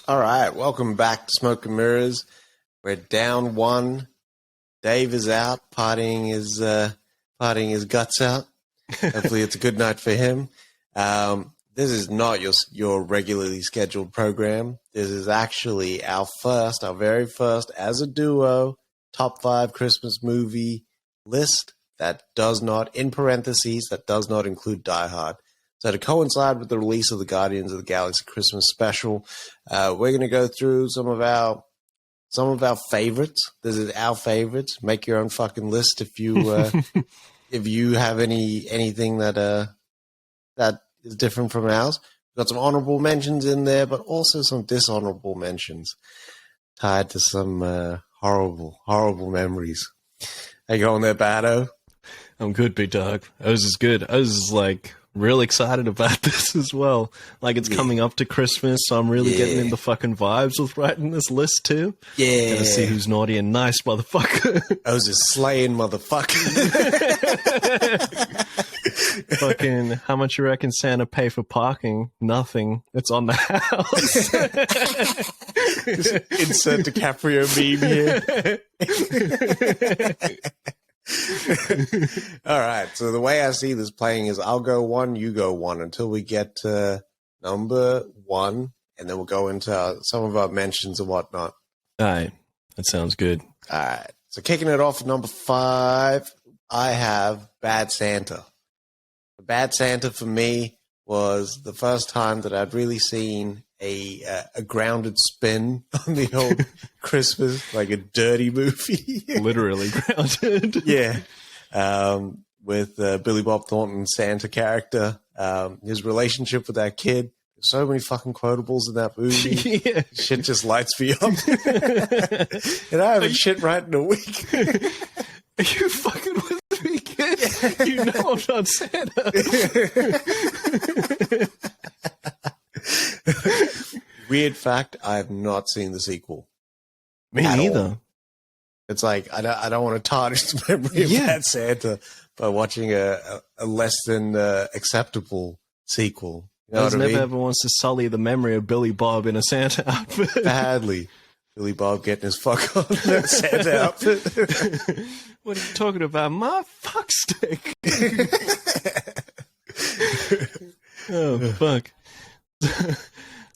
All right, welcome back to Smoke and Mirrors. We're down one. Dave is out, partying his guts out. Hopefully, it's a good night for him. This is not your regularly scheduled program. This is actually our very first, as a duo, top 5 Christmas movie list that does not, in parentheses, that does not include Die Hard. So to coincide with the release of the Guardians of the Galaxy Christmas special, we're going to go through some of our favorites. This is our favorites. Make your own fucking list if you if you have anything that is different from ours. We've got some honorable mentions in there, but also some dishonorable mentions tied to some horrible memories. How you going there, Bado? I'm good, big dog. Oz is good. Oz is like real excited about this as well. Like it's coming up to Christmas, so I'm really getting in the fucking vibes with writing this list too. Yeah. Gonna see who's naughty and nice, motherfucker. Oz is slaying, motherfucker. Fucking, how much you reckon Santa pay for parking? Nothing. It's on the house. Insert DiCaprio meme here. All right, so the way I see this playing is I'll go one, you go one until we get to number 1, and then we'll go into some of our mentions and whatnot. All right, that sounds good. All right, so kicking it off at number 5, I have Bad Santa. The Bad Santa for me was the first time that I'd really seen a grounded spin on the old Christmas, like a dirty movie. Literally grounded. Yeah. With Billy Bob Thornton's Santa character, his relationship with that kid. There's so many fucking quotables in that movie. Yeah. Shit just lights me up. And I haven't shit right in a week. Are you fucking with me, kid? Yeah. You know I'm not Santa. Weird fact, I have not seen the sequel. Me neither. All. It's like I don't want to tarnish the memory of Bad Santa by watching a less than acceptable sequel. You know what I mean? Never ever wants to sully the memory of Billy Bob in a Santa outfit. Badly. Billy Bob getting his fuck on that Santa outfit. What are you talking about? My fuck stick. Oh, fuck.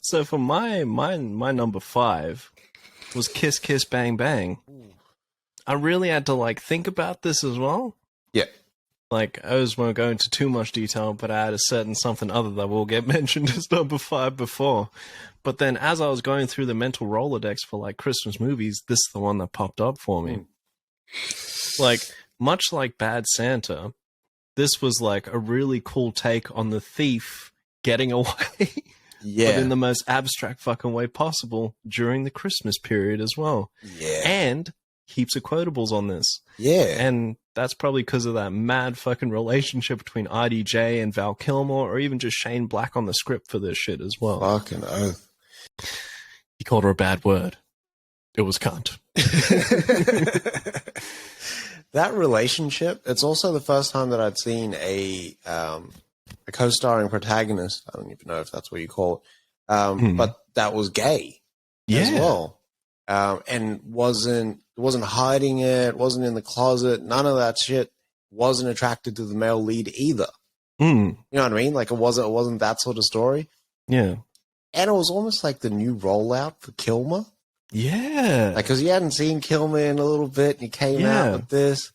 So for my number 5 was Kiss Kiss Bang Bang. I really had to like think about this as well. Yeah. Like I won't go into too much detail, but I had a certain something other that will get mentioned as number 5 before. But then as I was going through the mental Rolodex for like Christmas movies, this is the one that popped up for me. Like much like Bad Santa, this was like a really cool take on the thief getting away. Yeah. But in the most abstract fucking way possible during the Christmas period as well. Yeah. And heaps of quotables on this. Yeah. And that's probably because of that mad fucking relationship between IDJ and Val Kilmer, or even just Shane Black on the script for this shit as well. Fucking oath. He called her a bad word. It was cunt. That relationship, it's also the first time that I'd seen a co-starring protagonist. I don't even know if that's what you call it. But that was gay as well. And wasn't hiding it, wasn't in the closet, none of that shit, wasn't attracted to the male lead either. You know what I mean? Like it wasn't that sort of story. Yeah. And it was almost like the new rollout for Kilmer. Yeah. Like, because you hadn't seen Kilmer in a little bit, and you came out with this.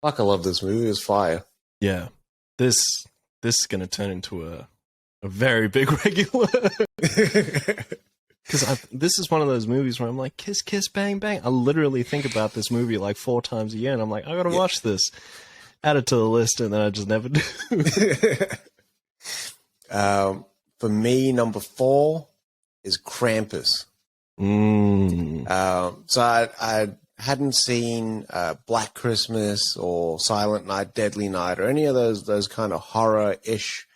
Fuck, I love this movie. It was fire. Yeah. This is going to turn into a very big regular. Because this is one of those movies where I'm like, kiss, kiss, bang, bang. I literally think about this movie like 4 times a year, and I'm like, I got to watch this. Add it to the list, and then I just never do. For me, number 4 is Krampus. So I hadn't seen Black Christmas or Silent Night, Deadly Night, or any of those kind of horror-ish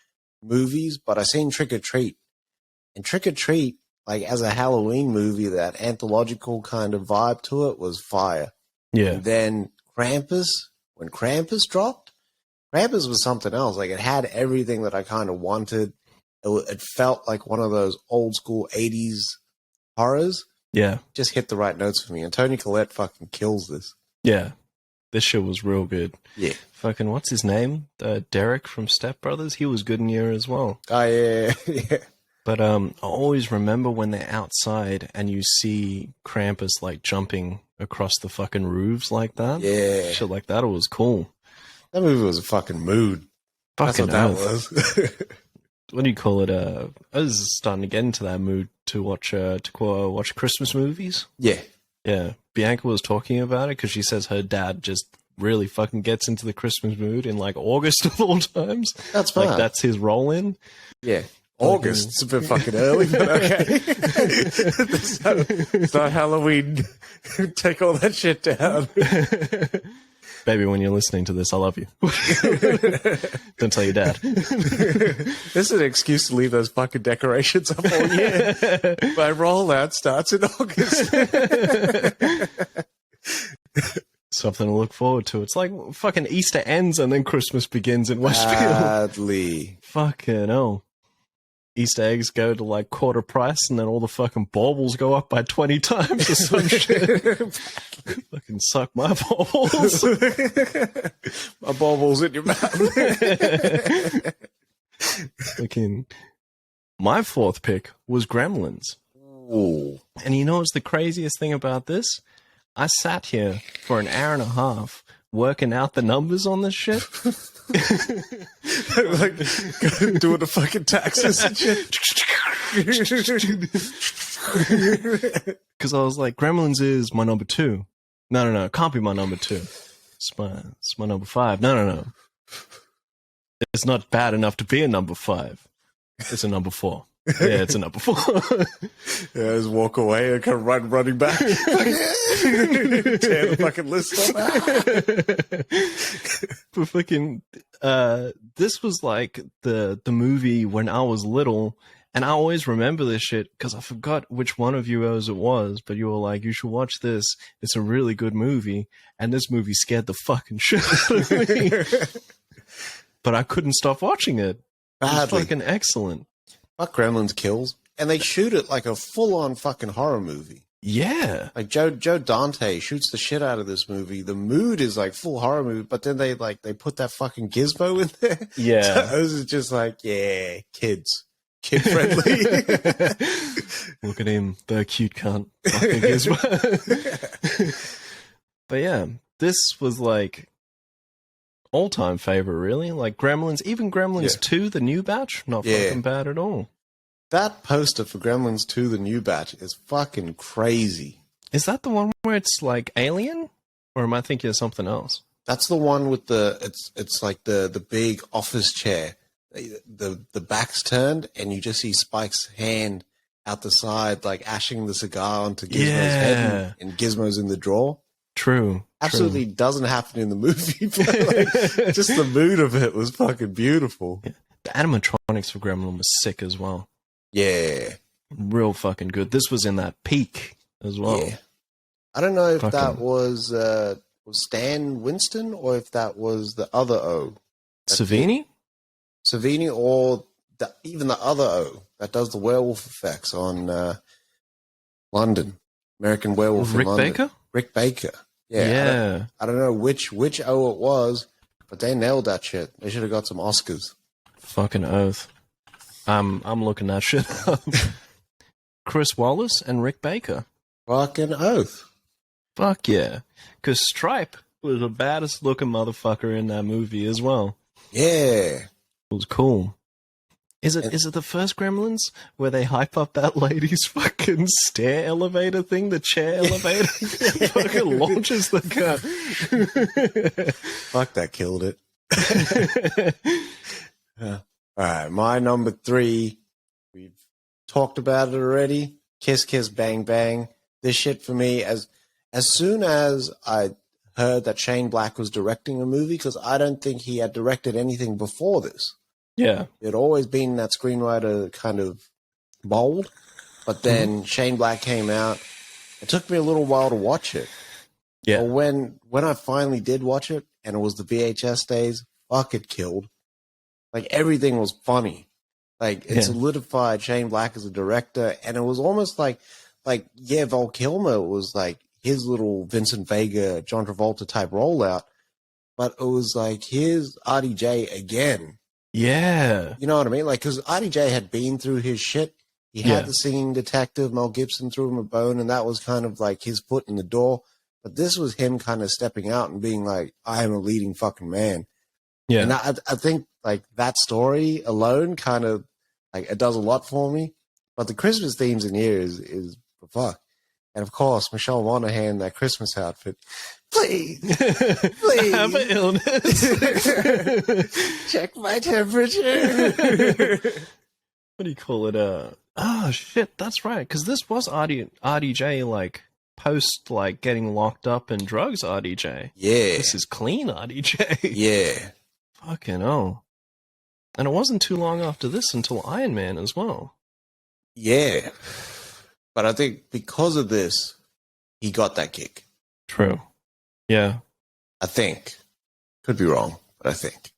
movies, but I seen Trick or Treat. And Trick or Treat, like as a Halloween movie, that anthological kind of vibe to it was fire. Yeah. And then Krampus, when Krampus dropped, Krampus was something else. Like it had everything that I kind of wanted. It felt like one of those old school 80s horrors Yeah. just hit the right notes for me. And Toni Collette fucking kills this. Yeah. This shit was real good. Yeah. Fucking, what's his name? Derek from Step Brothers? He was good in here as well. Oh, yeah. But I always remember when they're outside and you see Krampus, like, jumping across the fucking roofs like that. Yeah. Shit like that, it was cool. That movie was a fucking mood. Fucking That's what that was. What do you call it? I was starting to get into that mood to watch Christmas movies. Yeah. Yeah. Bianca was talking about it because she says her dad just really fucking gets into the Christmas mood in like August of all times. That's fine. Like that's his role in. Yeah. August. It's a bit fucking early, but okay. It's not Halloween. Take all that shit down. Baby, when you're listening to this, I love you. Don't tell your dad. This is an excuse to leave those fucking decorations up all year. My rollout starts in August. Something to look forward to. It's like fucking Easter ends and then Christmas begins in Westfield. Badly. Fucking hell. Easter eggs go to like quarter price and then all the fucking baubles go up by 20 times or some shit. Fucking suck my baubles. My baubles in your mouth. Fucking. My fourth pick was Gremlins. Ooh. And you know what's the craziest thing about this? I sat here for an hour and a half working out the numbers on this shit. Like doing the fucking taxes and shit. Because I was like, Gremlins is my number 2. No, it can't be my number 2. It's my number 5. No. It's not bad enough to be a number 5. It's a number 4. Yeah, it's a number 4. Yeah, just walk away and kind of running back. Tear the fucking list off. But fucking, this was like the movie when I was little, and I always remember this shit because I forgot which one of you it was, but you were like, you should watch this. It's a really good movie, and this movie scared the fucking shit out of me. But I couldn't stop watching it. Badly. It was fucking excellent. Fuck Gremlins kills. And they shoot it like a full-on fucking horror movie. Yeah. Like Joe Dante shoots the shit out of this movie. The mood is like full horror movie, but then they put that fucking gizmo in there. Yeah. So it was just like, yeah, kids. Kid friendly. Look at him, the cute cunt. Fucking gizmo. But yeah, this was like all-time favorite, really. Like Gremlins, even Gremlins 2, the new batch, not fucking bad at all. That poster for Gremlins 2, the new batch, is fucking crazy. Is that the one where it's like Alien? Or am I thinking of something else? That's the one with it's like the big office chair. The back's turned and you just see Spike's hand out the side, like ashing the cigar onto Gizmo's head, and Gizmo's in the drawer. True. Absolutely doesn't happen in the movie, but like, just the mood of it was fucking beautiful. Yeah. The animatronics for Gremlin was sick as well. Yeah. Real fucking good. This was in that peak as well. Yeah. I don't know if that was Stan Winston or if that was the other O. Savini? Savini or even the other O that does the werewolf effects on London. American Werewolf in London. Baker? Rick Baker. Yeah. I don't know which O it was, but they nailed that shit. They should have got some Oscars. Fucking oath. I'm looking that shit up. Chris Wallace and Rick Baker. Fucking oath. Fuck yeah. Because Stripe was the baddest looking motherfucker in that movie as well. Yeah. It was cool. Is it the first Gremlins where they hype up that lady's fucking stair elevator thing, the chair elevator? Fucking launches the gun. Fuck, that killed it. All right, my number 3. We've talked about it already. Kiss Kiss Bang Bang. This shit for me, as soon as I heard that Shane Black was directing a movie, because I don't think he had directed anything before this. Yeah. It had always been that screenwriter kind of mold, but then Shane Black came out. It took me a little while to watch it. Yeah. But when I finally did watch it, and it was the VHS days, fuck, it killed. Like, everything was funny. Like, it solidified Shane Black as a director, and it was almost like Val Kilmer was like his little Vincent Vega, John Travolta type rollout, but it was like his RDJ again. Yeah. You know what I mean? Like, because RDJ had been through his shit. He had the singing detective, Mel Gibson threw him a bone, and that was kind of like his foot in the door. But this was him kind of stepping out and being like, I am a leading fucking man. Yeah. And I think like that story alone kind of like it does a lot for me. But the Christmas themes in here is fuck. And of course, Michelle Monaghan, that Christmas outfit. Please, please. I have an illness. Check my temperature. What do you call it? Oh shit, that's right. Because this was RDJ like post like getting locked up in drugs. RDJ. Yeah. This is clean RDJ. Yeah. Fucking hell. And it wasn't too long after this until Iron Man as well. Yeah. But I think because of this, he got that gig. True. Yeah. I think. Could be wrong, but I think.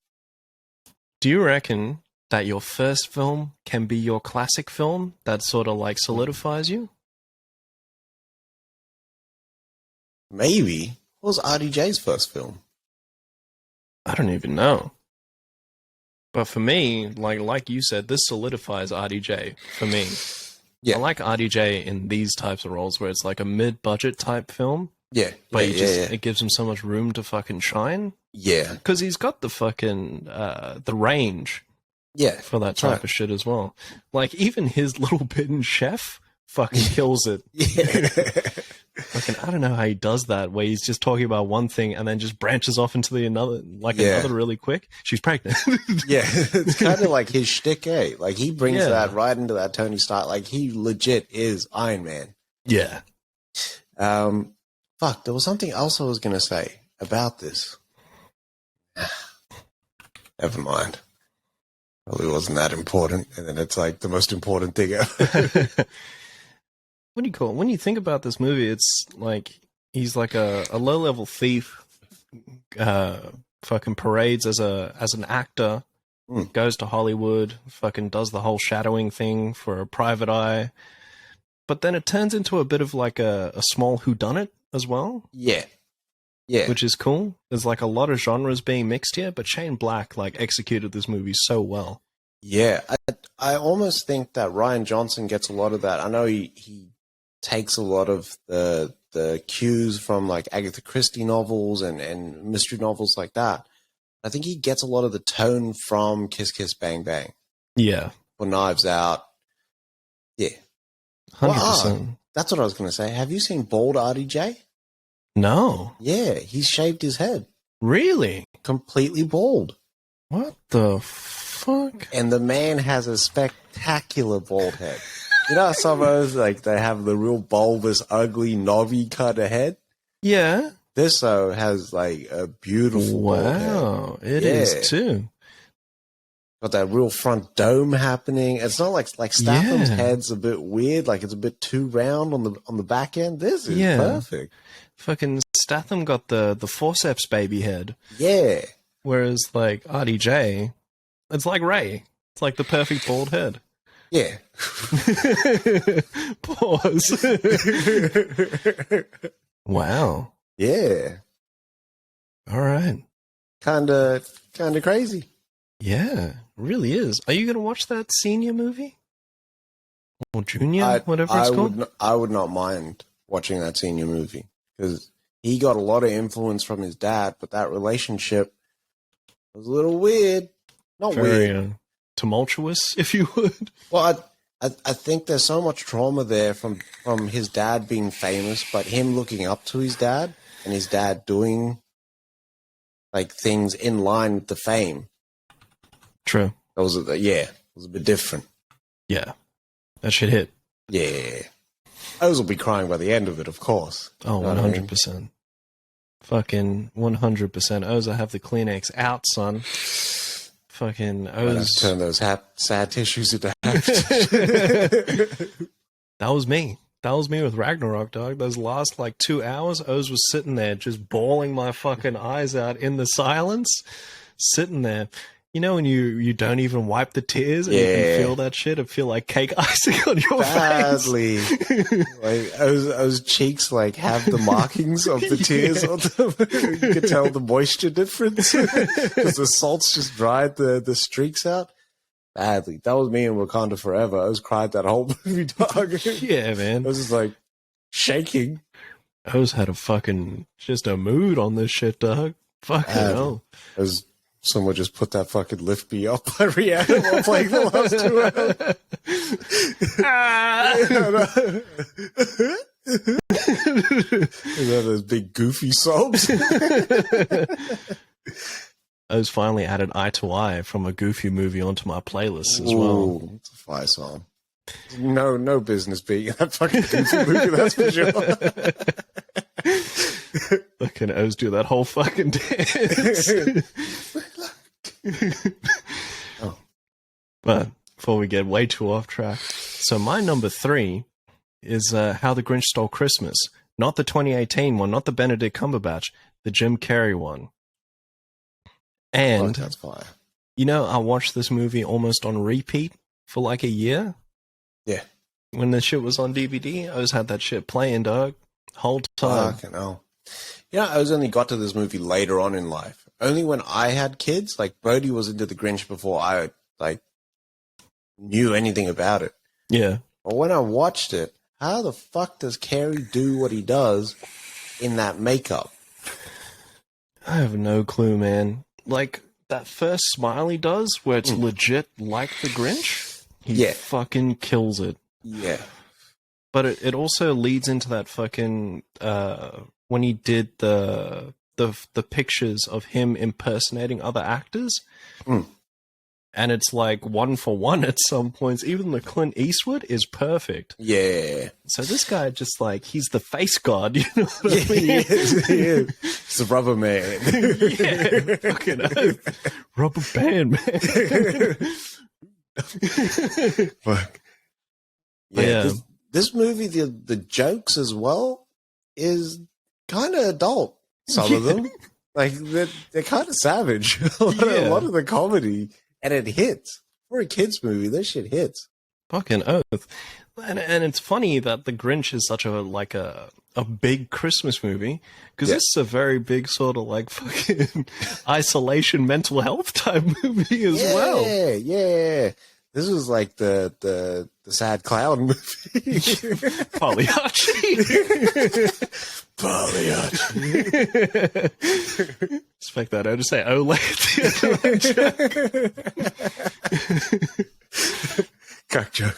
Do you reckon that your first film can be your classic film that sort of like solidifies you? Maybe. What was RDJ's first film? I don't even know. But for me, like you said, this solidifies RDJ for me. Yeah. I like RDJ in these types of roles where it's like a mid-budget type film. Yeah. But it gives him so much room to fucking shine. Yeah. Because he's got the fucking, the range. Yeah. For that type of shit as well. Like, even his little bit in Chef fucking kills it. Yeah. Fucking, I don't know how he does that, where he's just talking about one thing and then just branches off into another really quick. She's pregnant. Yeah. It's kind of like his shtick, eh? Like, he brings that right into that Tony Stark. Like, he legit is Iron Man. Yeah. Fuck, there was something else I was going to say about this. Never mind. Probably wasn't that important, and then it's like the most important thing ever. What do you call it? When you think about this movie, it's like he's like a low-level thief, fucking parades as an actor, goes to Hollywood, fucking does the whole shadowing thing for a private eye, but then it turns into a bit of like a small whodunit as well. Yeah. Yeah. Which is cool. There's like a lot of genres being mixed here, but Shane Black like executed this movie so well. Yeah. I almost think that Rian Johnson gets a lot of that. I know he takes a lot of the cues from like Agatha Christie novels and mystery novels like that. I think he gets a lot of the tone from Kiss Kiss Bang Bang. Yeah. For Knives Out. Yeah. 100%. That's what I was going to say. Have you seen Bald RDJ? No. Yeah, he's shaved his head. Really? Completely bald. What the fuck? And the man has a spectacular bald head. You know, some of those, like, they have the real bulbous, ugly, knobby kind of head? Yeah. This, though, has, like, a beautiful bald head. Wow, it is, too. Got that real front dome happening. It's not like Statham's head's a bit weird, like it's a bit too round on the back end. This is perfect. Fucking Statham got the forceps baby head. Yeah. Whereas like RDJ, it's like Ray. It's like the perfect bald head. Yeah. Pause. Wow. Yeah. All right. Kinda crazy. Yeah, really is. Are you going to watch that senior movie? Or junior, whatever it's called? I would not mind watching that senior movie because he got a lot of influence from his dad, but that relationship was a little weird. Not very weird. Tumultuous, if you would. Well, I think there's so much trauma there from his dad being famous, but him looking up to his dad and his dad doing like things in line with the fame. True. It was a bit different. Yeah. That shit hit. Yeah. Oz will be crying by the end of it, of course. Oh, 100%. Fucking 100%. Oz, I have the Kleenex out, son. Fucking Oz. Turn those sad tissues into happy That was me. That was me with Ragnarok, dog. Those last like 2 hours, Oz was sitting there just bawling my fucking eyes out in the silence. Sitting there. You know when you don't even wipe the tears and you can feel that shit? It feel like cake icing on your Badly. face. Like those cheeks like have the markings of the tears on them. You can tell the moisture difference because the salt's just dried the streaks out. Badly. That was me in Wakanda Forever. I was cried that whole movie, dog. Yeah, man. I was just like shaking. I was had just a mood on this shit, dog. Fucking hell. Someone just put that fucking Lift Me Up by Rihanna while playing the last 2 hours. Is that those big goofy sobs? I was finally added Eye to Eye from a Goofy movie onto my playlist as well. It's a fire song. No business being in that fucking Goofy movie, that's for sure. Fucking O's do that whole fucking dance. Oh. But before we get way too off track, so my number 3 is How the Grinch Stole Christmas. Not the 2018 one, not the Benedict Cumberbatch, the Jim Carrey one. And, that's fire. You know, I watched this movie almost on repeat for like a year. Yeah. When the shit was on DVD, I always had that shit playing, dog. Whole time. Fucking hell. Yeah, I only got to this movie later on in life. Only when I had kids, like Brody was into the Grinch before I like knew anything about it. Yeah. But when I watched it, how the fuck does Carey do what he does in that makeup? I have no clue, man. Like that first smile he does, where it's legit like the Grinch, he fucking kills it. Yeah. But it also leads into that fucking when he did the pictures of him impersonating other actors, and it's like 1 for 1 at some points. Even the Clint Eastwood is perfect. Yeah. So this guy just like he's the face god, you know what I mean? He is. He's the rubber man. Yeah, fucking rubber band man. Fuck. Yeah. This movie, the jokes as well, is kind of adult. Some of them, like they're kind of savage. A lot of the comedy, and it hits for a kids movie. This shit hits. Fucking oath. And it's funny that The Grinch is such a big Christmas movie because this is a very big sort of like fucking isolation mental health type movie as well. Yeah. This was like the sad clown movie. Pagliacci. Expect that. I just say Ole at the Cock joke.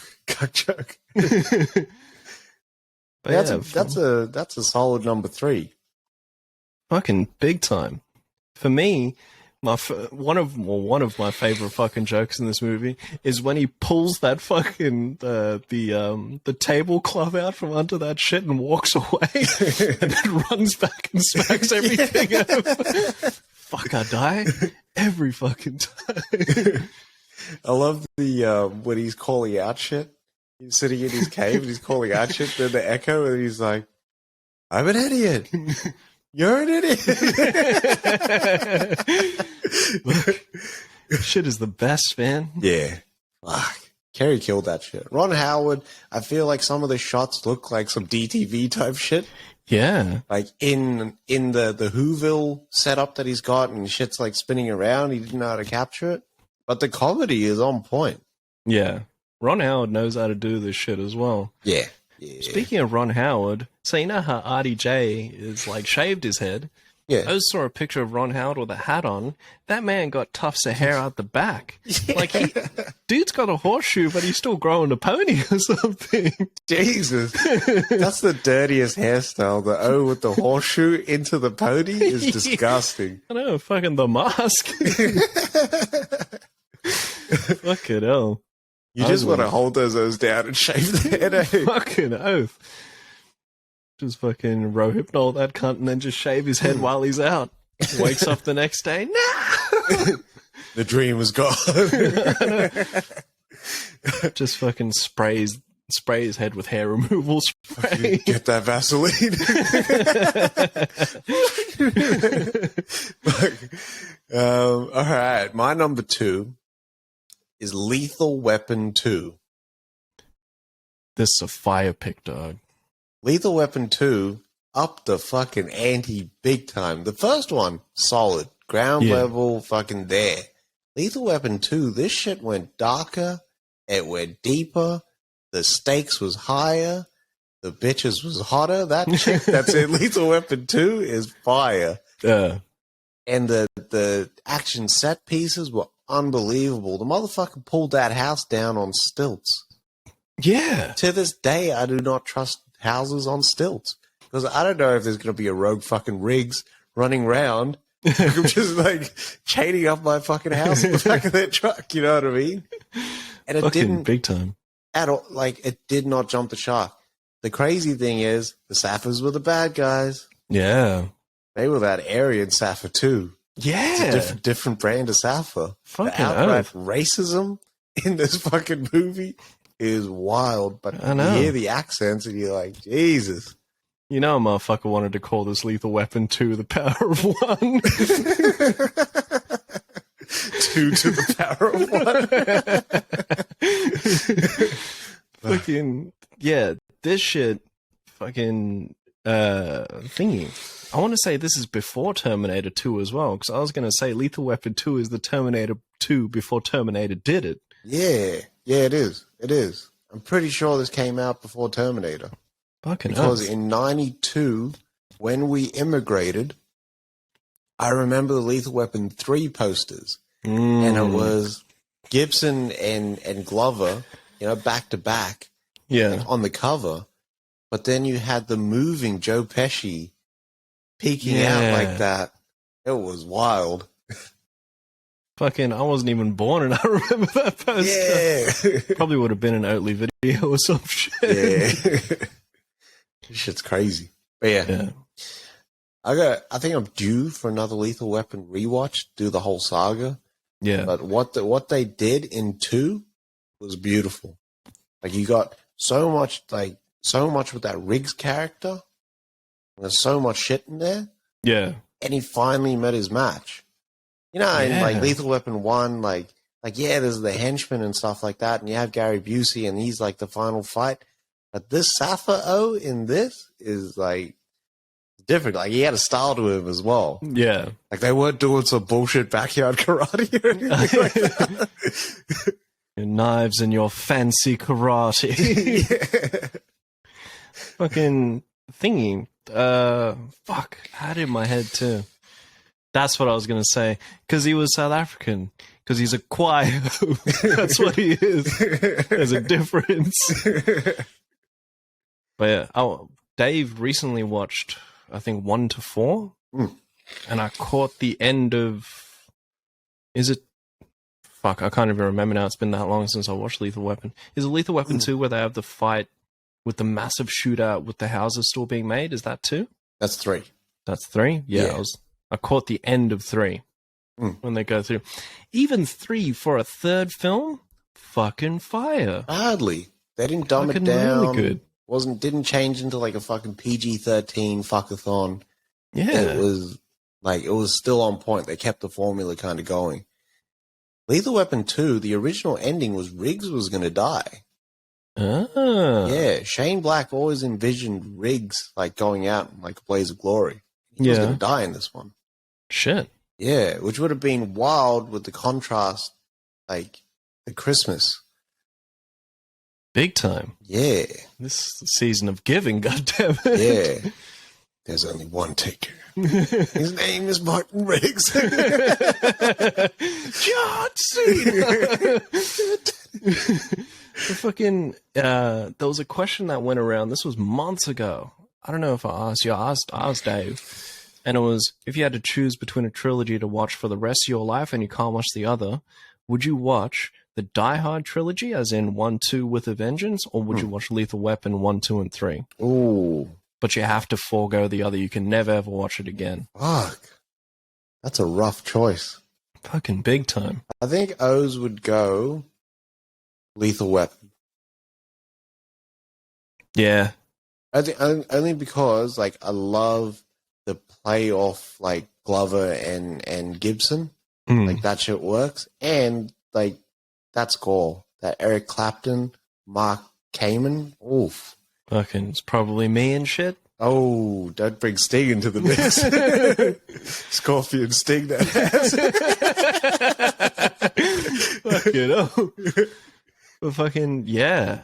That's a solid number 3. Fucking big time. For me, one of my favorite fucking jokes in this movie is when he pulls that fucking the tablecloth out from under that shit and walks away and then runs back and smacks everything up. Fuck, I die every fucking time. I love the when he's calling out shit. He's sitting in his cave and he's calling out shit. Then the echo, and he's like, "I'm an idiot. You're an idiot." Shit is the best, man. Yeah. Fuck. Carey killed that shit. Ron Howard, I feel like some of the shots look like some DTV type shit. Yeah. Like in the Whoville setup that he's got and shit's like spinning around. He didn't know how to capture it. But the comedy is on point. Yeah. Ron Howard knows how to do this shit as well. Yeah. Speaking of Ron Howard, so you know how RDJ is like shaved his head? Yeah. I just saw a picture of Ron Howard with a hat on. That man got tufts of hair out the back. Yeah. Like, dude's got a horseshoe, but he's still growing a pony or something. Jesus. That's the dirtiest hairstyle. The O with the horseshoe into the pony is disgusting. I know, fucking The Mask. Fucking hell. You just want to hold those O's down and shave the head, eh? Fucking oath. Just fucking Rohypnol that cunt and then just shave his head while he's out. Wakes up the next day. No! The dream was gone. Just fucking spray his head with hair removal spray. Get that Vaseline. All right. My number 2 is Lethal Weapon 2. This is a fire pick, dog. Lethal Weapon 2 upped the fucking ante big time. The first one, solid. Ground level, fucking there. Lethal Weapon 2, this shit went darker. It went deeper. The stakes was higher. The bitches was hotter. That chick that's in Lethal Weapon 2 is fire. Yeah. And the action set pieces were unbelievable. The motherfucker pulled that house down on stilts. Yeah. To this day, I do not trust houses on stilts. Because I don't know if there's going to be a rogue fucking Riggs running around. I'm just like chaining up my fucking house in the back of that truck. You know what I mean? And it Fucking didn't big time. at all. Like, it did not jump the shark. The crazy thing is, the Sapphirs were the bad guys. Yeah. They were that Aryan Sapphier too. Yeah. It's a different brand of Sapphier. Fucking The outright oath. racism in this fucking movie is wild. But I know. you hear the accents and you're like, Jesus. You know, a motherfucker wanted to call this Lethal Weapon 2 the power of 1. 2 to the power of 1. Fucking, yeah, this shit, fucking, thingy. I want to say this is before Terminator 2 as well, because I was going to say Lethal Weapon 2 is the Terminator 2 before Terminator did it. Yeah, it is. It is. I'm pretty sure this came out before Terminator. Fucking Because oath. in 92, when we immigrated, I remember the Lethal Weapon 3 posters. And it was Gibson and Glover, you know, back to back Yeah. on the cover. But then you had the moving Joe Pesci peeking out like that. It was wild. Fucking, I wasn't even born and I remember that poster. Yeah. Probably would have been an Oatly video or some shit. Yeah. This shit's crazy. But yeah. I think I'm due for another Lethal Weapon rewatch, do the whole saga. Yeah. But what they did in 2 was beautiful. Like, you got so much with that Riggs character. There's so much shit in there. Yeah. And he finally met his match. You know, in like Lethal Weapon 1, like yeah, there's the henchman and stuff like that, and you have Gary Busey, and he's like the final fight. But this Sappho in this is like different. Like, he had a style to him as well. Yeah. Like, they weren't doing some bullshit backyard karate or anything like that. Your knives and your fancy karate. Yeah. Fucking thingy. Fuck. I had it in my head too. That's what I was going to say. Because he was South African. Because he's a choir. That's what he is. There's a difference. But yeah, Dave recently watched, I think, 1 to 4. And I caught the end of... Is it... Fuck, I can't even remember now. It's been that long since I watched Lethal Weapon. Is it Lethal Weapon 2 where they have the fight with the massive shootout with the houses still being made? Is that 2? That's 3. That's 3? Yeah. I caught the end of 3 when they go through. Even 3 for a third film? Fucking fire. Hardly. They didn't dumb Fucking it down. really good. Didn't change into like a fucking PG-13 fuckathon. Yeah. It was still on point. They kept the formula kind of going. Lethal Weapon 2, the original ending was Riggs was going to die. Ah. Yeah, Shane Black always envisioned Riggs like going out in like a blaze of glory. He was going to die in this one. Shit. Yeah, which would have been wild with the contrast, like the Christmas. Big time. Yeah. This is the season of giving, goddammit. Yeah. There's only one taker. His name is Martin Riggs. John Cena. The fucking there was a question that went around. This was months ago. I don't know if I asked you. I asked Dave, and it was, if you had to choose between a trilogy to watch for the rest of your life and you can't watch the other, would you watch the Die Hard trilogy, as in 1, 2 with a Vengeance, or would you watch Lethal Weapon 1, 2, and 3? Ooh, But you have to forego the other. You can never ever watch it again. fuck. That's a rough choice. Fucking big time. I think O's would go Lethal Weapon. Yeah. I think only because like I love the play off like Glover and Gibson. Like, that shit works. And, like, that score, that Eric Clapton, Mark Kamen, oof. Fucking, it's probably me and shit. Oh, don't bring Sting into the mix. Scorpion Sting, that ass. Fucking hell. But fucking, yeah.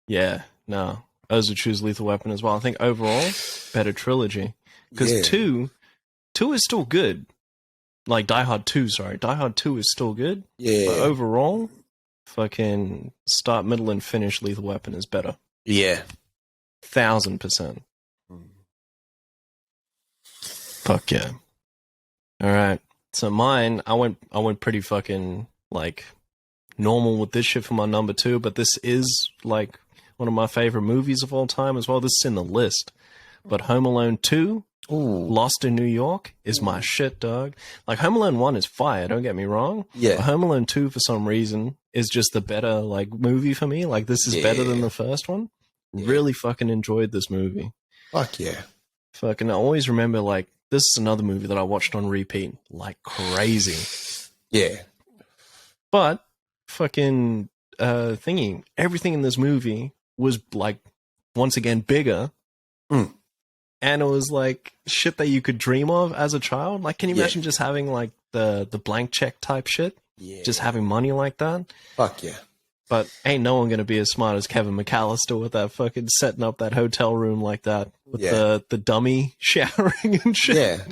Yeah, no. I would choose Lethal Weapon as well. I think overall, better trilogy. Because two is still good. Like Die Hard 2, sorry. Die Hard 2 is still good. Yeah. But overall, fucking start, middle, and finish Lethal Weapon is better. Yeah. 1000%. Fuck yeah. Alright. So mine, I went pretty fucking, like, normal with this shit for my number 2, but this is, like, one of my favorite movies of all time as well. This is in the list. But Home Alone 2, Lost in New York, is my shit, dog. Like, Home Alone 1 is fire, don't get me wrong. Yeah. But Home Alone 2, for some reason, is just the better, like, movie for me. Like, this is better than the first one. Yeah. Really fucking enjoyed this movie. Fuck yeah. Fucking, I always remember, like, this is another movie that I watched on repeat like crazy. Yeah. But, fucking, thingy, everything in this movie was, like, once again, bigger. And it was, like, shit that you could dream of as a child. Like, can you imagine just having, like, the blank check type shit? Yeah. Just having money like that? Fuck yeah. But ain't no one going to be as smart as Kevin McAllister with that fucking setting up that hotel room like that. With the dummy showering and shit. Yeah.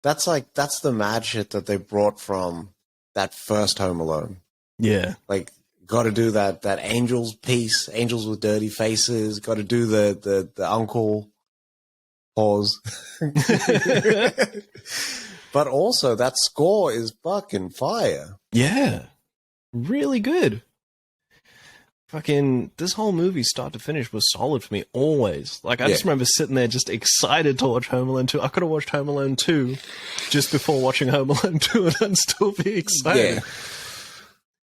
That's the mad shit that they brought from that first Home Alone. Yeah. Like, got to do that angels piece, angels with dirty faces, got to do the uncle pause. But also, that score is fucking fire. Yeah. Really good. Fucking, this whole movie, start to finish, was solid for me, always. Like, I just remember sitting there just excited to watch Home Alone 2. I could have watched Home Alone 2 just before watching Home Alone 2 and I'd still be excited. Yeah.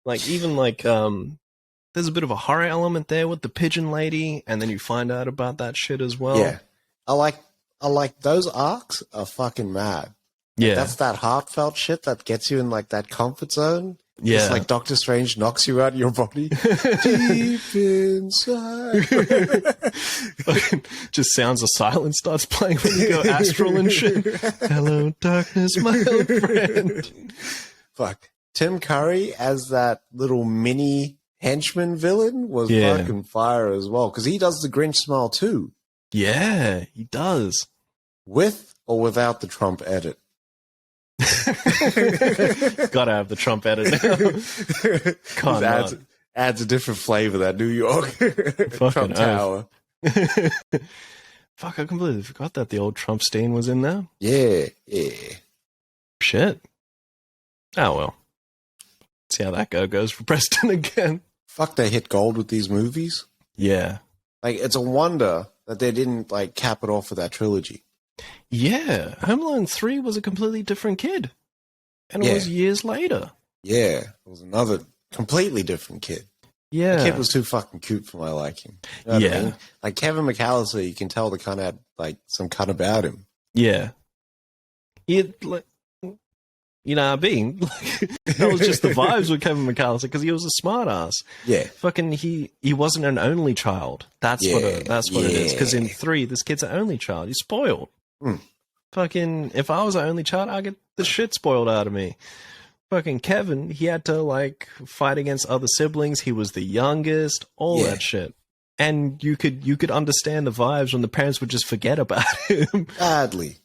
Like, even, like, there's a bit of a horror element there with the pigeon lady, and then you find out about that shit as well. Yeah. I like those arcs are fucking mad. Like, that's that heartfelt shit that gets you in, like, that comfort zone. Yeah. It's like Doctor Strange knocks you out of your body. Deep inside. Just Sounds of Silence starts playing when you go astral and shit. Hello, darkness, my old friend. Fuck. Tim Curry as that little mini henchman villain was fucking fire as well. Because he does the Grinch smile too. Yeah, he does. With or without the Trump edit? Gotta have the Trump edit now. Adds a different flavor, that New York Trump Tower. Fuck, I completely forgot that the old Trump stain was in there. Yeah. Shit. Oh well. See how that goes for Preston again. Fuck, they hit gold with these movies. Yeah. Like, it's a wonder that they didn't, like, cap it off with that trilogy. Yeah, Home Alone 3 was a completely different kid. And it was years later. Yeah, it was another completely different kid. Yeah. The kid was too fucking cute for my liking. You know what I mean? Like, Kevin McAllister, you can tell the kind of, like, some cut about him. Yeah. You know what I mean? That was just the vibes with Kevin McAllister, because he was a smart ass. Yeah. Fucking, he wasn't an only child. That's what it is. Because in 3, this kid's an only child. He's spoiled. Fucking, if I was an only child, I'd get the shit spoiled out of me. Fucking Kevin, he had to, like, fight against other siblings. He was the youngest, all that shit. And you could understand the vibes when the parents would just forget about him. Badly.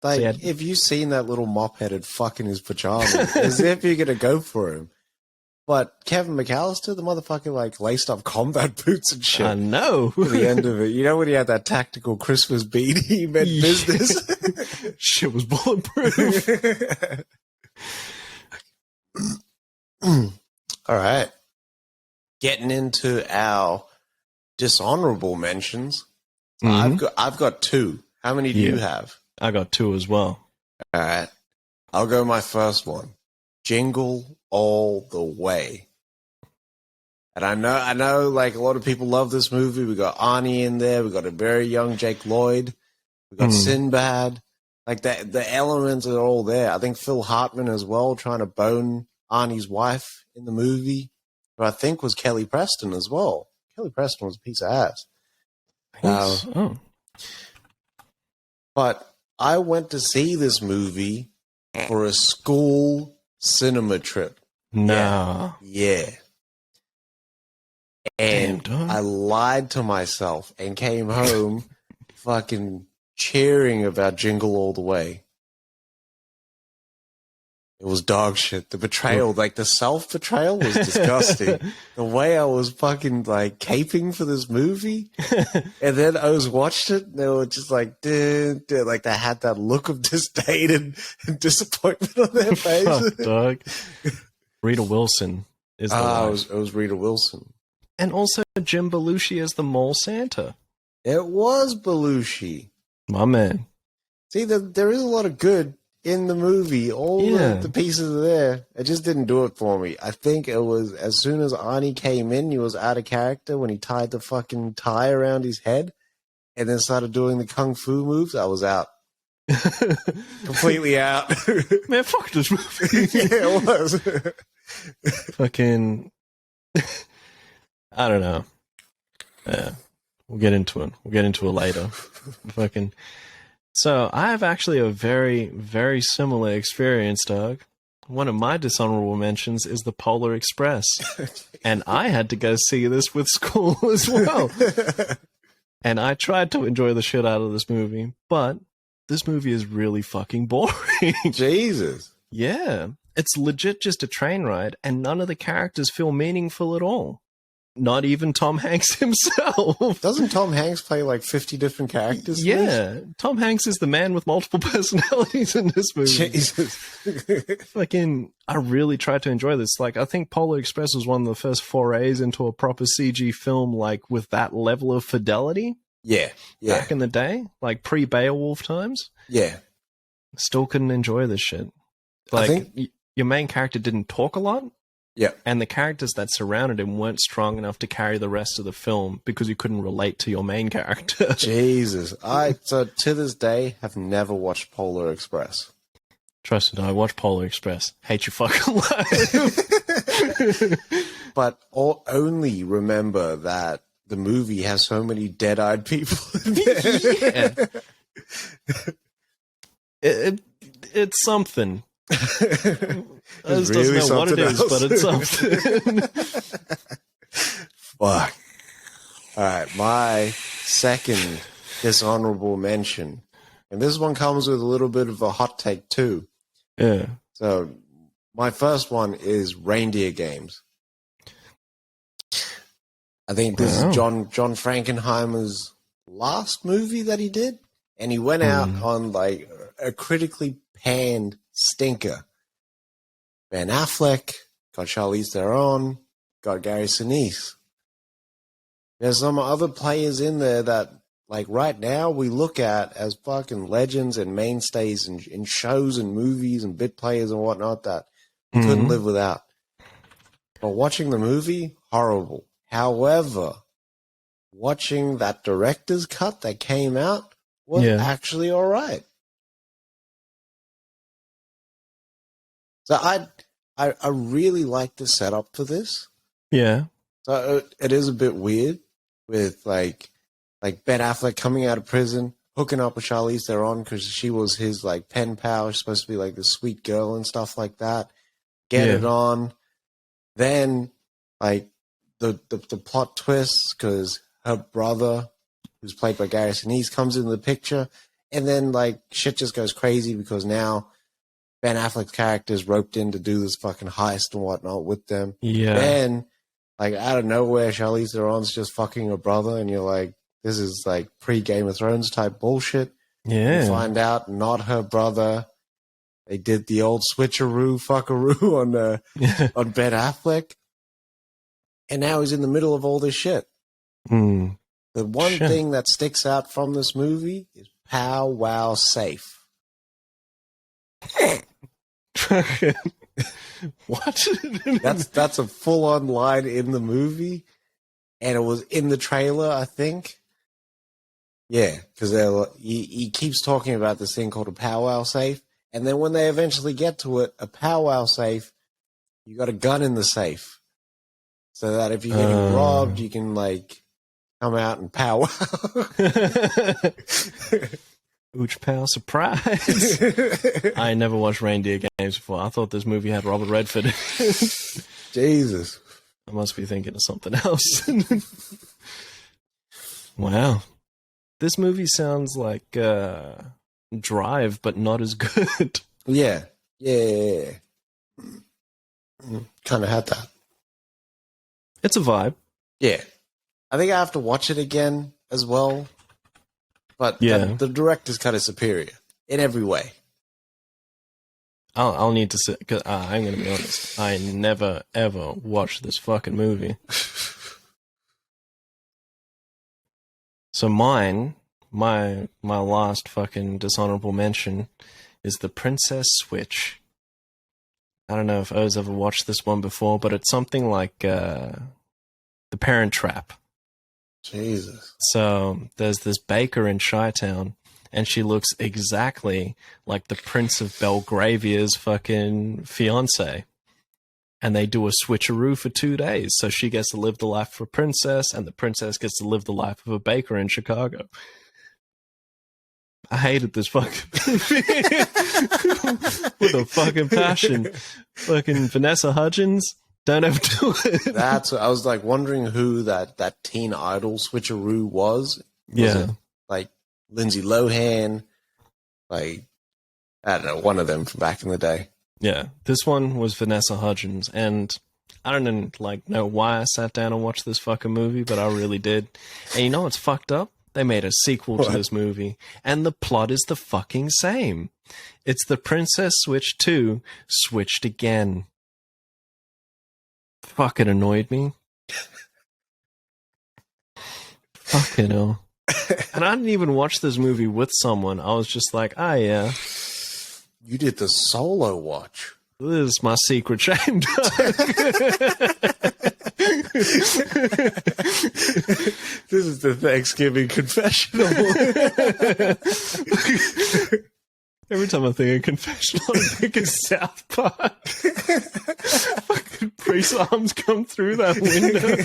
Like, so if you've seen that little mop-headed fuck in his pajamas, as if you're gonna go for him. But Kevin McAllister, the motherfucker, like, laced up combat boots and shit. I know. At the end of it. You know when he had that tactical Christmas beanie, he meant business? Shit was bulletproof. All right. Getting into our dishonorable mentions. I've got 2. How many do you have? I got 2 as well. All right. I'll go my first one. Jingle All the Way. And I know, like, a lot of people love this movie. We got Arnie in there. We got a very young Jake Lloyd. We got Sinbad. Like the elements are all there. I think Phil Hartman as well, trying to bone Arnie's wife in the movie, who I think was Kelly Preston as well. Kelly Preston was a piece of ass. But I went to see this movie for a school cinema trip. No. Yeah. And Damn, dog. I lied to myself and came home fucking cheering about Jingle All the Way. It was dog shit. The betrayal, like the self-betrayal was disgusting. The way I was fucking like caping for this movie. And then I was watched it and they were just like, dude, like they had that look of disdain and disappointment on their face. Fuck, dog. Rita Wilson is the wife. It was Rita Wilson. And also Jim Belushi as the mole Santa. It was Belushi. My man. See, there is a lot of good in the movie. All the pieces are there. It just didn't do it for me. I think it was as soon as Arnie came in, he was out of character when he tied the fucking tie around his head and then started doing the kung fu moves. I was out. Completely out. Man, fuck this movie. Yeah, it was. Fucking... I don't know. Yeah, we'll get into it. We'll get into it later. Fucking. So I have actually a very, very similar experience, Doug. One of my dishonorable mentions is the Polar Express, and I had to go see this with school as well. And I tried to enjoy the shit out of this movie, but this movie is really fucking boring. Jesus. Yeah, it's legit just a train ride, and none of the characters feel meaningful at all. Not even Tom Hanks himself. Doesn't Tom Hanks play like 50 different characters? Yeah. Tom Hanks is the man with multiple personalities in this movie. Jesus. Fucking, I really tried to enjoy this. Like, I think Polar Express was one of the first forays into a proper CG film, like, with that level of fidelity. Yeah. Back in the day. Like, pre-Beowulf times. Yeah. Still couldn't enjoy this shit. Like, your main character didn't talk a lot. Yeah. And the characters that surrounded him weren't strong enough to carry the rest of the film because you couldn't relate to your main character. Jesus. So to this day have never watched Polar Express. Trust me, I watch Polar Express. Hate your fucking life. But only remember that the movie has so many dead-eyed people in there. Yeah. It's something. I just really doesn't know what it is, else. but it's something. Fuck. All right, my second dishonorable mention, and this one comes with a little bit of a hot take too. Yeah. So my first one is Reindeer Games. I think this is John Frankenheimer's last movie that he did, and he went out on like a critically panned stinker. Ben Affleck, got Charlize Theron, got Gary Sinise. There's some other players in there that, like, right now we look at as fucking legends and mainstays in shows and movies and bit players and whatnot that we couldn't live without. But watching the movie, horrible. However, watching that director's cut that came out was actually all right. So I really like the setup for this. Yeah. So it is a bit weird with like Ben Affleck coming out of prison, hooking up with Charlize Theron because she was his like pen pal. She's supposed to be like the sweet girl and stuff like that. Get it on. Then like the plot twists because her brother, who's played by Gary Sinise, comes into the picture, and then like shit just goes crazy because now Ben Affleck's character is roped in to do this fucking heist and whatnot with them. Yeah. Then, like, out of nowhere, Charlize Theron's just fucking her brother, and you're like, this is, like, pre-Game of Thrones type bullshit. Yeah. You find out not her brother. They did the old switcheroo, fuckaroo on Ben Affleck. And now he's in the middle of all this shit. The one thing that sticks out from this movie is Pow Wow Safe. What? That's a full-on line in the movie, and it was in the trailer, I think. Yeah, because he keeps talking about this thing called a powwow safe, and then when they eventually get to it, a powwow safe, you got a gun in the safe, so that if you're getting robbed, you can like come out and powwow. Ooch pow, surprise! I never watched Reindeer Games before. I thought this movie had Robert Redford. Jesus. I must be thinking of something else. Wow. This movie sounds like Drive, but not as good. Yeah. Kind of had that. It's a vibe. Yeah. I think I have to watch it again as well. But the director's cut is superior in every way. I'll need to sit, because I'm going to be honest. I never, ever watched this fucking movie. So my last fucking dishonorable mention is The Princess Switch. I don't know if O's ever watched this one before, but it's something like The Parent Trap. Jesus. So there's this baker in Chi-Town, and she looks exactly like the Prince of Belgravia's fucking fiance. And they do a switcheroo for 2 days. So she gets to live the life of a princess, and the princess gets to live the life of a baker in Chicago. I hated this fucking movie with a fucking passion. Fucking Vanessa Hudgens, don't ever do it. That's I was like wondering who that teen idol switcheroo was. Was it like Lindsay Lohan? Like, I don't know, one of them from back in the day. Yeah, this one was Vanessa Hudgens, and I don't know why I sat down and watched this fucking movie, but I really did. And you know what's fucked up? They made a sequel to this movie, and the plot is the fucking same. It's The Princess Switch 2, switched again. Fucking annoyed me. Fucking hell. And I didn't even watch this movie with someone. I was just like, yeah. You did the solo watch. This is my secret shame, Doug. This is the Thanksgiving confessional. Every time I think of confessional, I think of South Park. Fucking priest's arms come through that window.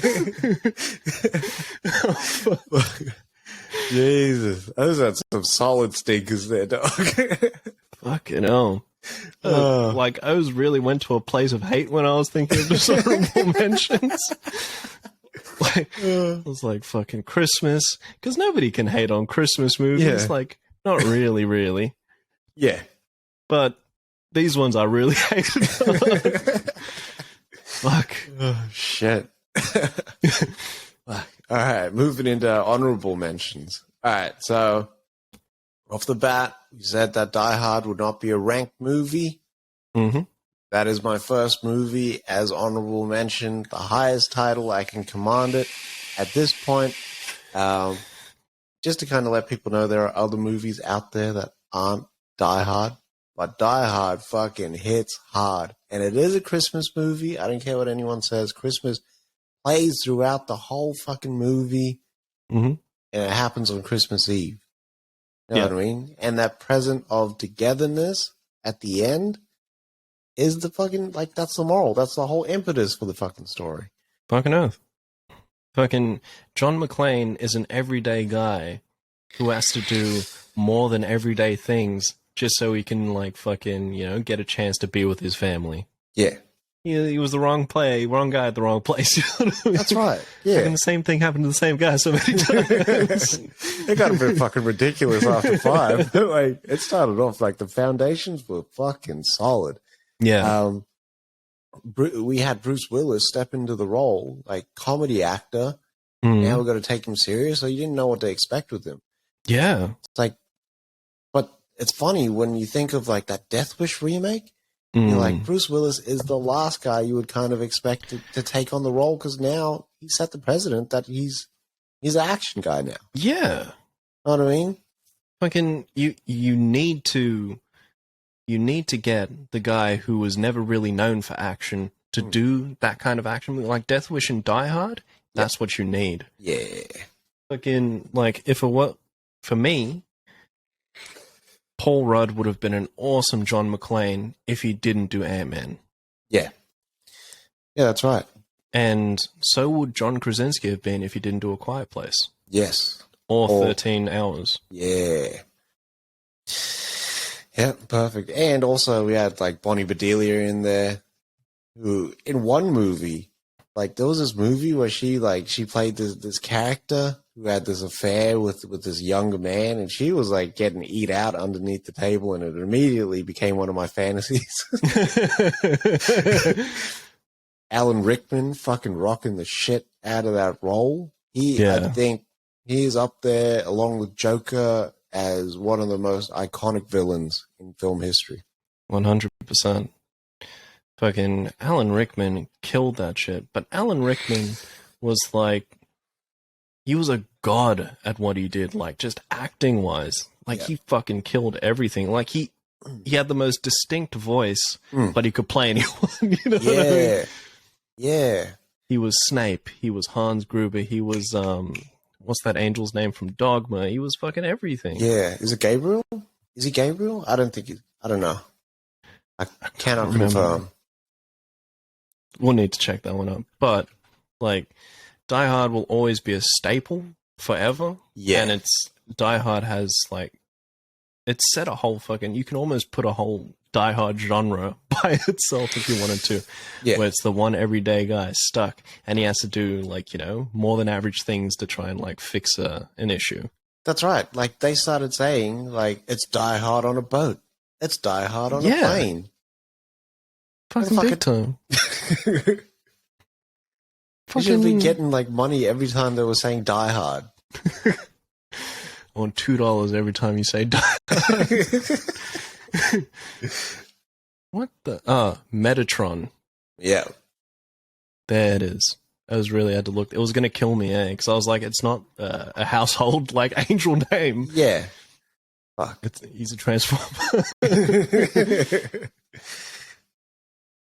Jesus. Those are some solid stinkers there, dog. Fucking hell. Like, I really went to a place of hate when I was thinking of dishonorable mentions. Like, I was like, fucking Christmas. Because nobody can hate on Christmas movies. Yeah. Like, not really. Yeah. But these ones I really hated on. Fuck. Oh, shit. All right, moving into honorable mentions. All right, so off the bat, you said that Die Hard would not be a ranked movie. Mm-hmm. That is my first movie as honorable mention, the highest title I can command it at this point. Just to kind of let people know there are other movies out there that aren't Die Hard, but Die Hard fucking hits hard. And it is a Christmas movie. I don't care what anyone says. Christmas plays throughout the whole fucking movie, and it happens on Christmas Eve. You know what I mean? And that present of togetherness at the end is the fucking, like, that's the moral. That's the whole impetus for the fucking story. Fucking oath. Fucking John McClane is an everyday guy who has to do more than everyday things just so he can, like, fucking, get a chance to be with his family. Yeah. He was the wrong guy at the wrong place. You know what I mean? That's right. Yeah. Fucking the same thing happened to the same guy so many times. It got a bit fucking ridiculous after 5. Like, it started off like the foundations were fucking solid. Yeah. We had Bruce Willis step into the role, like comedy actor. Now we've got to take him serious. So you didn't know what to expect with him. Yeah. It's like, but it's funny when you think of like that Death Wish remake. You're like, Bruce Willis is the last guy you would kind of expect to take on the role because now he set the precedent that he's an action guy now. Yeah. Know what I mean? Fucking, you need to get the guy who was never really known for action to do that kind of action. Like Death Wish and Die Hard, that's what you need. Yeah. Fucking, like, if it for me, Paul Rudd would have been an awesome John McClane if he didn't do Ant-Man. Yeah. Yeah, that's right. And so would John Krasinski have been if he didn't do A Quiet Place. Yes. Or 13 Hours. Yeah. Yeah, perfect. And also we had like Bonnie Bedelia in there, who in one movie, like there was this movie where she played this character who had this affair with this younger man, and she was like getting eat out underneath the table, and it immediately became one of my fantasies. Alan Rickman fucking rocking the shit out of that role. I think he's up there along with Joker as one of the most iconic villains in film history. 100%. Fucking Alan Rickman killed that shit. But Alan Rickman was like, he was a god at what he did, like just acting wise. Like he fucking killed everything. Like he had the most distinct voice, but he could play anyone. You know what I mean? Yeah. He was Snape. He was Hans Gruber. He was what's that angel's name from Dogma? He was fucking everything. Yeah. Is it Gabriel? Is he Gabriel? I don't know. I cannot confirm. We'll need to check that one up. But like Die Hard will always be a staple forever. Yeah. And Die Hard has like, it's set a whole fucking, you can almost put a whole Die Hard genre by itself if you wanted to. Yeah. Where it's the one everyday guy stuck and he has to do like, you know, more than average things to try and like fix an issue. That's right. Like they started saying like, it's Die Hard on a boat. It's Die Hard on a plane. Fucking big time. You should be getting like money every time they were saying Die Hard. On $2 every time you say Die Hard. What the? Metatron. Yeah. There it is. I really had to look. It was going to kill me, because I was like, it's not a household like angel name. Yeah. Fuck. He's a transformer.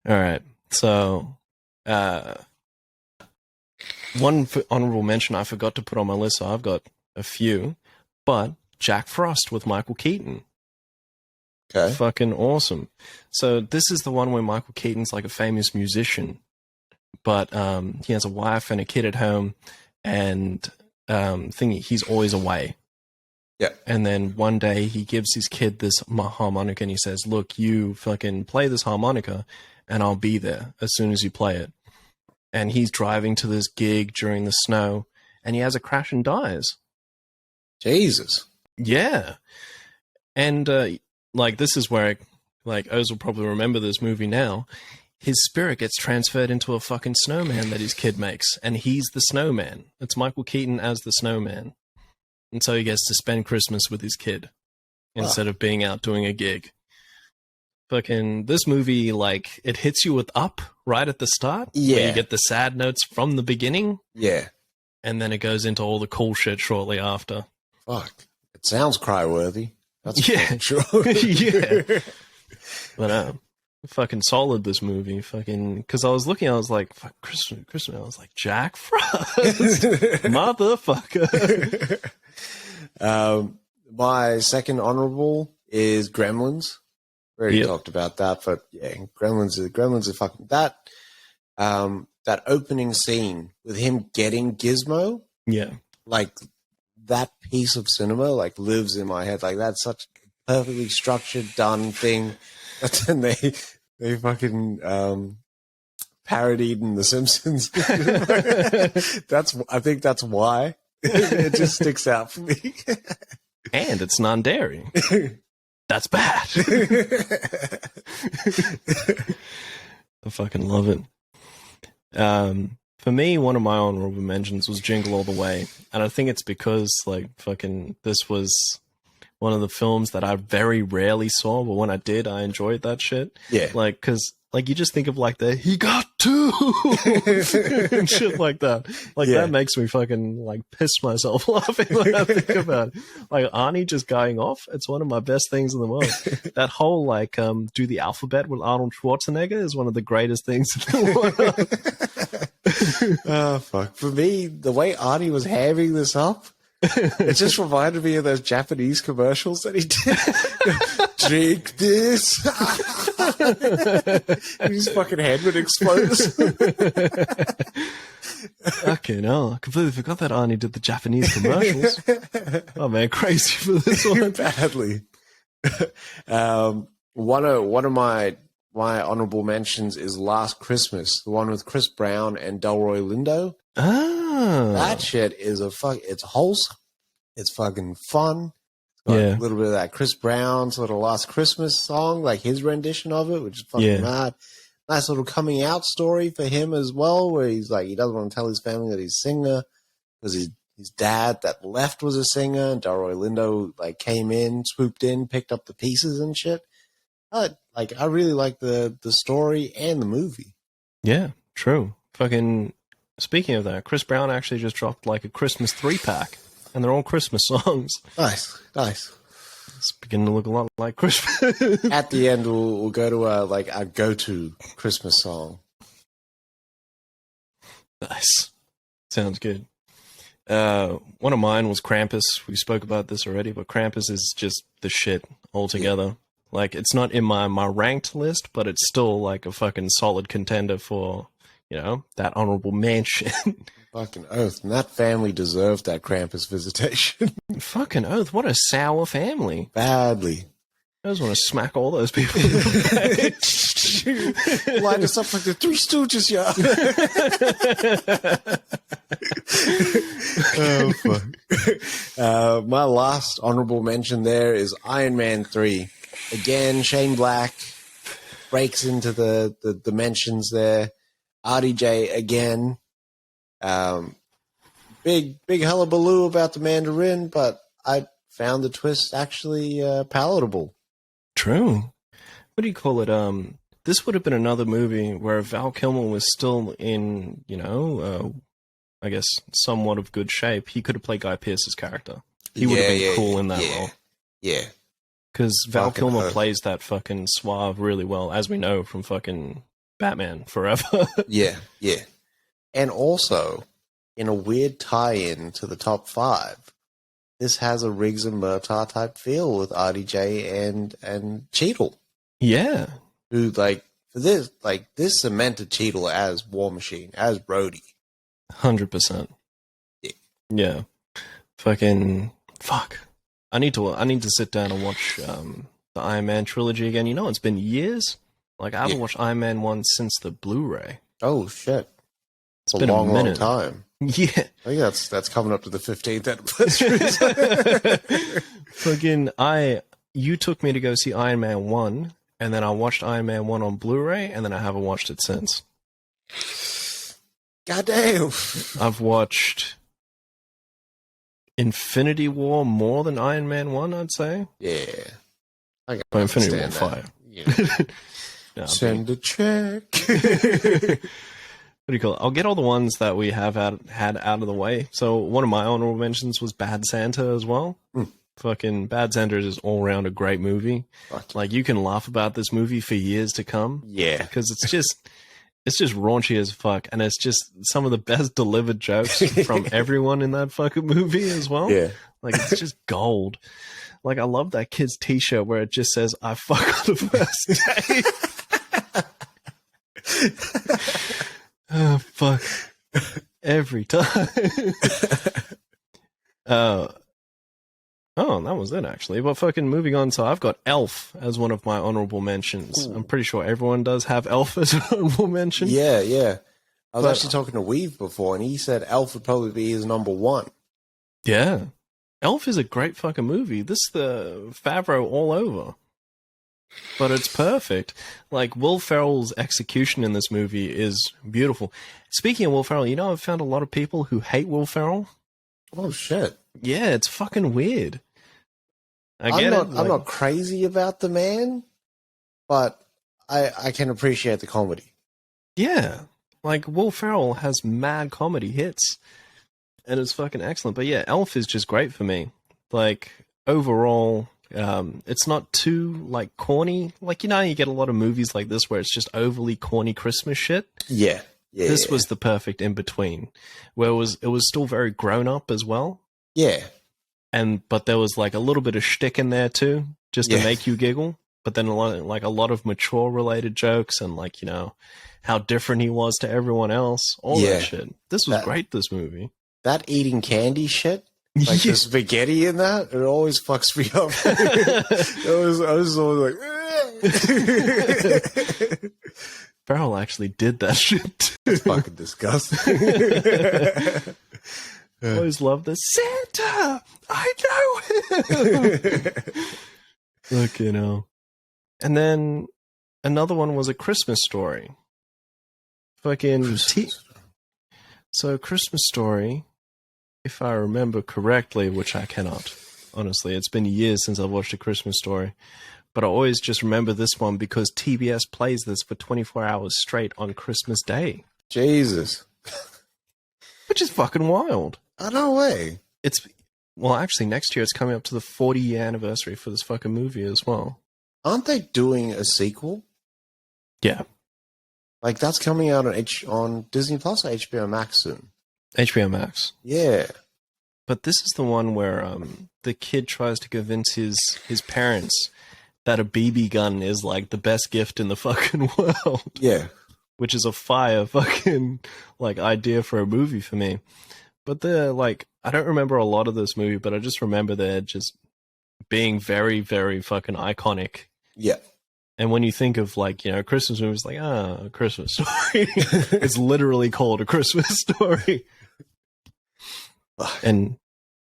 All right. So, one honorable mention I forgot to put on my list, so I've got a few, but Jack Frost with Michael Keaton. Okay. Fucking awesome. So this is the one where Michael Keaton's like a famous musician, but he has a wife and a kid at home, and he's always away. Yeah. And then one day he gives his kid this harmonica and he says, look, you fucking play this harmonica and I'll be there as soon as you play it. And he's driving to this gig during the snow and he has a crash and dies. Jesus. Yeah. And like this is where like Oz will probably remember this movie now. His spirit gets transferred into a fucking snowman that his kid makes, and he's the snowman. It's Michael Keaton as the snowman. And so he gets to spend Christmas with his kid instead of being out doing a gig. Fucking this movie, like, it hits you with Up right at the start. Yeah. Where you get the sad notes from the beginning. Yeah. And then it goes into all the cool shit shortly after. Fuck. It sounds cry-worthy. That's true. Yeah. But fucking solid, this movie. Fucking, because I was looking, I was like, fuck, Christmas. I was like, Jack Frost. Motherfucker. My second honorable is Gremlins. We already talked about that, but yeah, Gremlins is fucking that. That opening scene with him getting Gizmo. Yeah. Like that piece of cinema like lives in my head. Like that's such a perfectly structured, done thing. But then they fucking parodied in The Simpsons. I think that's why it just sticks out for me. And it's non-dairy. That's bad. I fucking love it. For me, one of my honorable mentions was Jingle All the Way. And I think it's because, like, fucking, this was one of the films that I very rarely saw, but when I did, I enjoyed that shit. Yeah. Like, because, like, you just think of, like, he got two! and shit like that. Like, that makes me fucking, like, piss myself laughing when I think about it. Like, Arnie just going off, it's one of my best things in the world. That whole, like, do the alphabet with Arnold Schwarzenegger is one of the greatest things in the world. Oh, fuck. For me, the way Arnie was hamming this up, It just reminded me of those Japanese commercials that he did. Drink this. His fucking head would explode. Okay, no, I completely forgot that Arnie did the Japanese commercials. Oh man, crazy for this one. Badly. One of my honorable mentions is Last Christmas, the one with Chris Brown and Delroy Lindo. Ah, That shit is it's wholesome. It's fucking fun. Got yeah, a little bit of that Chris Brown sort of Last Christmas song, like his rendition of it, which is fucking mad. Nice little coming out story for him as well, where he's like, he doesn't want to tell his family that he's a singer because his dad that left was a singer, and Delroy Lindo like came in, swooped in, picked up the pieces and shit. I really like the story and the movie. Yeah, true. Fucking speaking of that, Chris Brown actually just dropped like a Christmas 3-pack, and they're all Christmas songs. Nice. It's beginning to look a lot like Christmas. At the end, we'll go to our go-to Christmas song. Nice. Sounds good. One of mine was Krampus. We spoke about this already, but Krampus is just the shit altogether. Yeah. Like, it's not in my ranked list, but it's still like a fucking solid contender for, that honorable mention. Fucking oath. And that family deserved that Krampus visitation. Fucking oath. What a sour family. Badly. I just want to smack all those people in the face. Line us up like the Three Stooges, yeah. Oh, fuck. My last honorable mention there is Iron Man 3. Again, Shane Black breaks into the dimensions there. RDJ again. Big hullabaloo about the Mandarin, but I found the twist actually palatable. True. What do you call it? This would have been another movie where Val Kilmer was still in, I guess, somewhat of good shape. He could have played Guy Pearce's character. He would have been cool in that role. Yeah. Because Val Kilmer plays that fucking suave really well, as we know from fucking Batman Forever. Yeah. And also, in a weird tie-in to the top 5, this has a Riggs and Murtaugh type feel with RDJ and Cheadle. Yeah. Who, this cemented Cheadle as War Machine, as Rhodey. 100%. Yeah. Fucking fuck. I need to sit down and watch the Iron Man trilogy again. It's been years. Like, I haven't watched Iron Man 1 since the Blu-ray. Oh, shit. It's been a minute. Long time. Yeah. I think that's coming up to the 15th anniversary. Fucking, you took me to go see Iron Man 1, and then I watched Iron Man 1 on Blu-ray, and then I haven't watched it since. Goddamn. I've watched Infinity War more than Iron Man 1, I'd say. Yeah. But Infinity War fire. Yeah. No, send a check. What do you call it? I'll get all the ones that we have had out of the way. So one of my honorable mentions was Bad Santa as well. Fucking Bad Santa is all around a great movie. Like, you can laugh about this movie for years to come. Yeah. Because it's just raunchy as fuck. And it's just some of the best delivered jokes from everyone in that fucking movie as well. Yeah. Like, it's just gold. Like, I love that kid's t-shirt where it just says, "I fuck on the first day." Oh, fuck. Every time. Oh, that was it, actually. But fucking moving on, so I've got Elf as one of my honorable mentions. Ooh. I'm pretty sure everyone does have Elf as an honorable mention. Yeah. I was actually talking to Weave before, and he said Elf would probably be his number 1. Yeah. Elf is a great fucking movie. This is the Favreau all over. But it's perfect. Like, Will Ferrell's execution in this movie is beautiful. Speaking of Will Ferrell, I've found a lot of people who hate Will Ferrell. Oh, shit. Yeah, it's fucking weird. I'm not crazy about the man, but I can appreciate the comedy. Yeah. Like, Will Ferrell has mad comedy hits. And it's fucking excellent. But yeah, Elf is just great for me. Like, overall, it's not too, like, corny. Like, you get a lot of movies like this where it's just overly corny Christmas shit. Yeah. This was the perfect in-between, where it was still very grown-up as well. Yeah. But there was like a little bit of shtick in there too, just to make you giggle. But then a lot of mature related jokes and like, you know, how different he was to everyone else. All that shit. This was great, this movie. That eating candy shit, like the spaghetti in that, it always fucks me up. I was always like, Farrell actually did that shit. It's fucking disgusting. I always love this. Santa! I know him! Look, you know. And then another one was A Christmas Story. Fucking So Christmas Story, if I remember correctly, which I cannot, honestly, it's been years since I've watched A Christmas Story, but I always just remember this one because TBS plays this for 24 hours straight on Christmas Day. Jesus. Which is fucking wild. Oh, no way. Well, actually, next year it's coming up to the 40-year anniversary for this fucking movie as well. Aren't they doing a sequel? Yeah. Like, that's coming out on Disney Plus or HBO Max soon? HBO Max. Yeah. But this is the one where the kid tries to convince his parents that a BB gun is, like, the best gift in the fucking world. Yeah. Which is a fire fucking, like, idea for a movie for me. But they're, like, I don't remember a lot of this movie, but I just remember they're just being very, very fucking iconic. Yeah. And when you think of, like, you know, Christmas movies, like, A Christmas Story. It's literally called A Christmas Story. And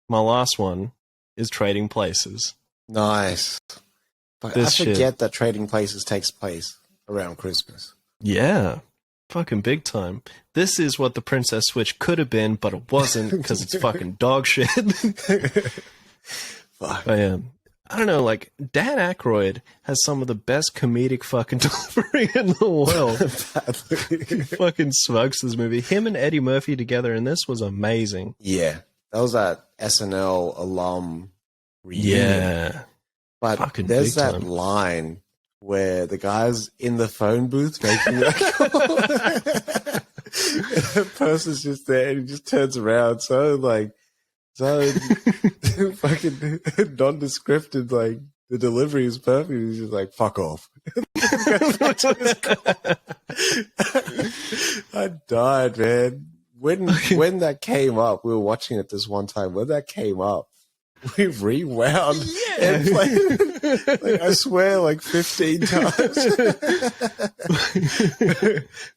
my last one is Trading Places. Nice. But I forget that Trading Places takes place around Christmas. Yeah. Fucking big time. This is what the Princess Switch could have been, but it wasn't because it's fucking dog shit. Fuck. I don't know, like, Dan Aykroyd has some of the best comedic fucking delivery in the world. He fucking smokes this movie. Him and Eddie Murphy together in this was amazing. Yeah. That was that SNL alum reunion. Yeah. But fucking there's that time. Line where the guy's in the phone booth making a call. The person's just there and he just turns around so fucking nondescript, like the delivery is perfect. He's just like, fuck off. I died, man. When that came up, we were watching it this one time. When that came up, we rewound and played, like, I swear, like 15 times.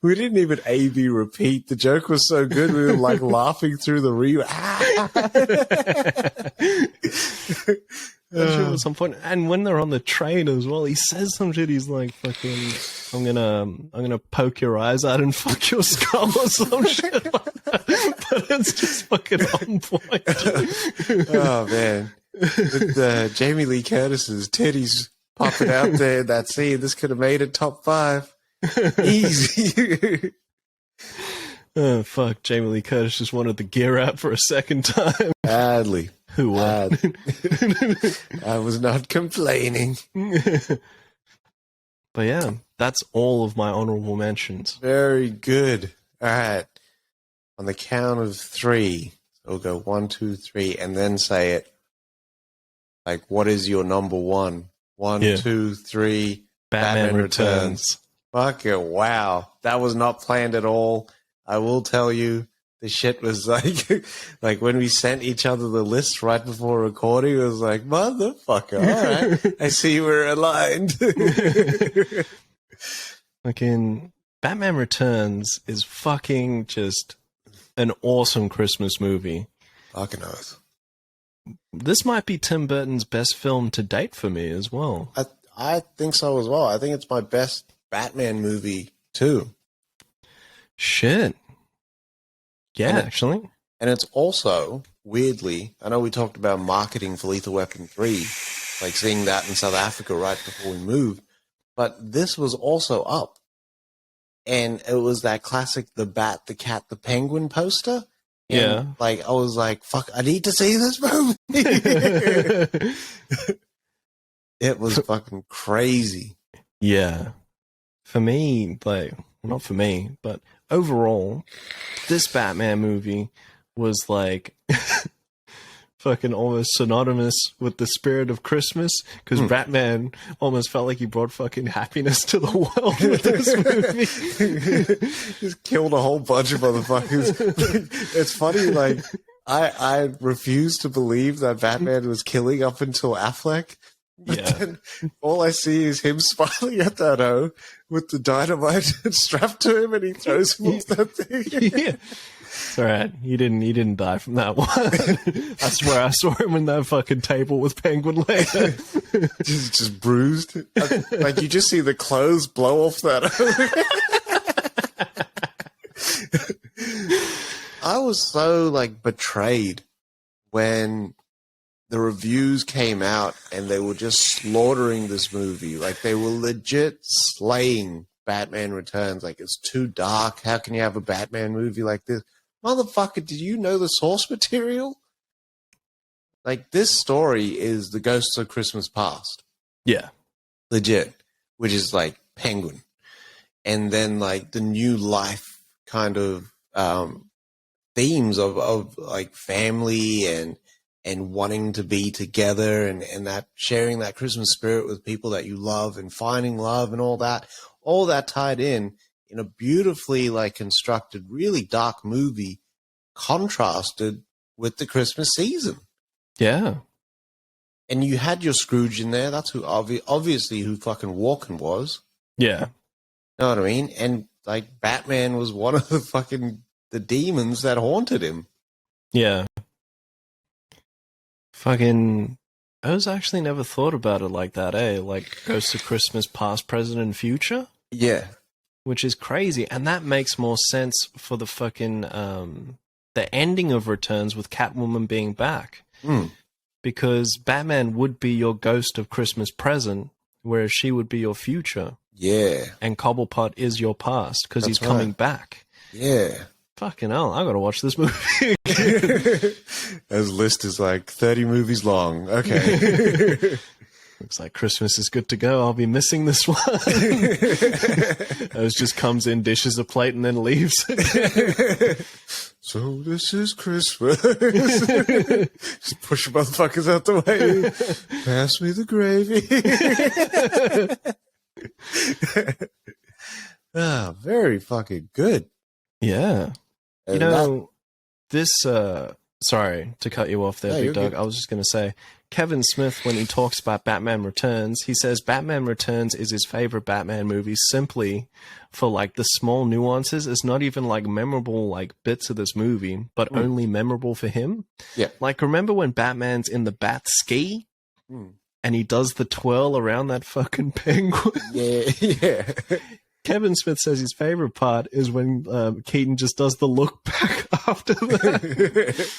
We didn't even A/B repeat. The joke was so good, we were like laughing through the rewound. At some point, and when they're on the train as well, he says some shit. He's like, "Fucking, I'm gonna poke your eyes out and fuck your skull" or some shit like that. But it's just fucking on point. Oh man, with Jamie Lee Curtis's titties popping out there in that scene, this could have made it top 5 easy. Oh fuck! Jamie Lee Curtis just wanted the gear out for a second time. Badly. Who won? I was not complaining. But yeah, that's all of my honorable mentions. Very good. All right. On the count of 3, we'll go 1, 2, 3, and then say it. Like, what is your number 1? 1, 2, 3. Batman Returns. Fuck it. Wow. That was not planned at all. I will tell you. The shit was like when we sent each other the list right before recording, it was like, motherfucker, all right. I see we're aligned. Fucking Batman Returns is fucking just an awesome Christmas movie. Fucking oath. This might be Tim Burton's best film to date for me as well. I think so as well. I think it's my best Batman movie too. Shit. Yeah, actually. And it's also, weirdly, I know we talked about marketing for Lethal Weapon 3, like seeing that in South Africa right before we moved, but this was also up. And it was that classic The Bat, the Cat, the Penguin poster. And yeah. Like, I was like, fuck, I need to see this movie. It was fucking crazy. Yeah. For me, like, not for me, but overall, this Batman movie was like fucking almost synonymous with the spirit of Christmas, because Batman almost felt like he brought fucking happiness to the world with this movie. Just killed a whole bunch of motherfuckers. It's funny, like, I refuse to believe that Batman was killing up until Affleck. But then all I see is him smiling at that O with the dynamite strapped to him, and he throws him off that thing. Yeah. It's all right. He didn't die from that one. I swear I saw him in that fucking table with Penguin later. just bruised. Like, you just see the clothes blow off that O. I was so, like, betrayed when the reviews came out and they were just slaughtering this movie. Like, they were legit slaying Batman Returns. Like, it's too dark. How can you have a Batman movie like this? Motherfucker, did you know the source material? Like, this story is the Ghosts of Christmas Past. Yeah. Legit. Which is, like, Penguin. And then, like, the new life kind of themes of like, family and wanting to be together and that sharing that Christmas spirit with people that you love and finding love and all that tied in a beautifully, like, constructed, really dark movie, contrasted with the Christmas season. Yeah. And you had your Scrooge in there. That's who obviously who fucking Walken was. Yeah. Know what I mean? And, like, Batman was one of the demons that haunted him. Yeah. Fucking, I was actually never thought about it like that, eh? Like, Ghosts of Christmas Past, Present, and Future? Yeah. Which is crazy. And that makes more sense for the fucking, the ending of Returns with Catwoman being back. Because Batman would be your Ghost of Christmas Present, whereas she would be your future. Yeah. And Cobblepot is your past, because he's coming back. Yeah. Fucking hell, I gotta watch this movie. His list is like 30 movies long. Okay. Looks like Christmas is good to go. I'll be missing this one. Oz just comes in, dishes a plate, and then leaves. So this is Christmas. Just push motherfuckers out the way. Pass me the gravy. Ah, very fucking good. Yeah. You know, this, sorry to cut you off there, Big Doug. I was just going to say, Kevin Smith, when he talks about Batman Returns, he says Batman Returns is his favorite Batman movie simply for, like, the small nuances. It's not even, like, memorable, like, bits of this movie, but only memorable for him. Yeah. Like, remember when Batman's in the bat ski? And he does the twirl around that fucking penguin? Yeah. Kevin Smith says his favorite part is when Keaton just does the look back after that.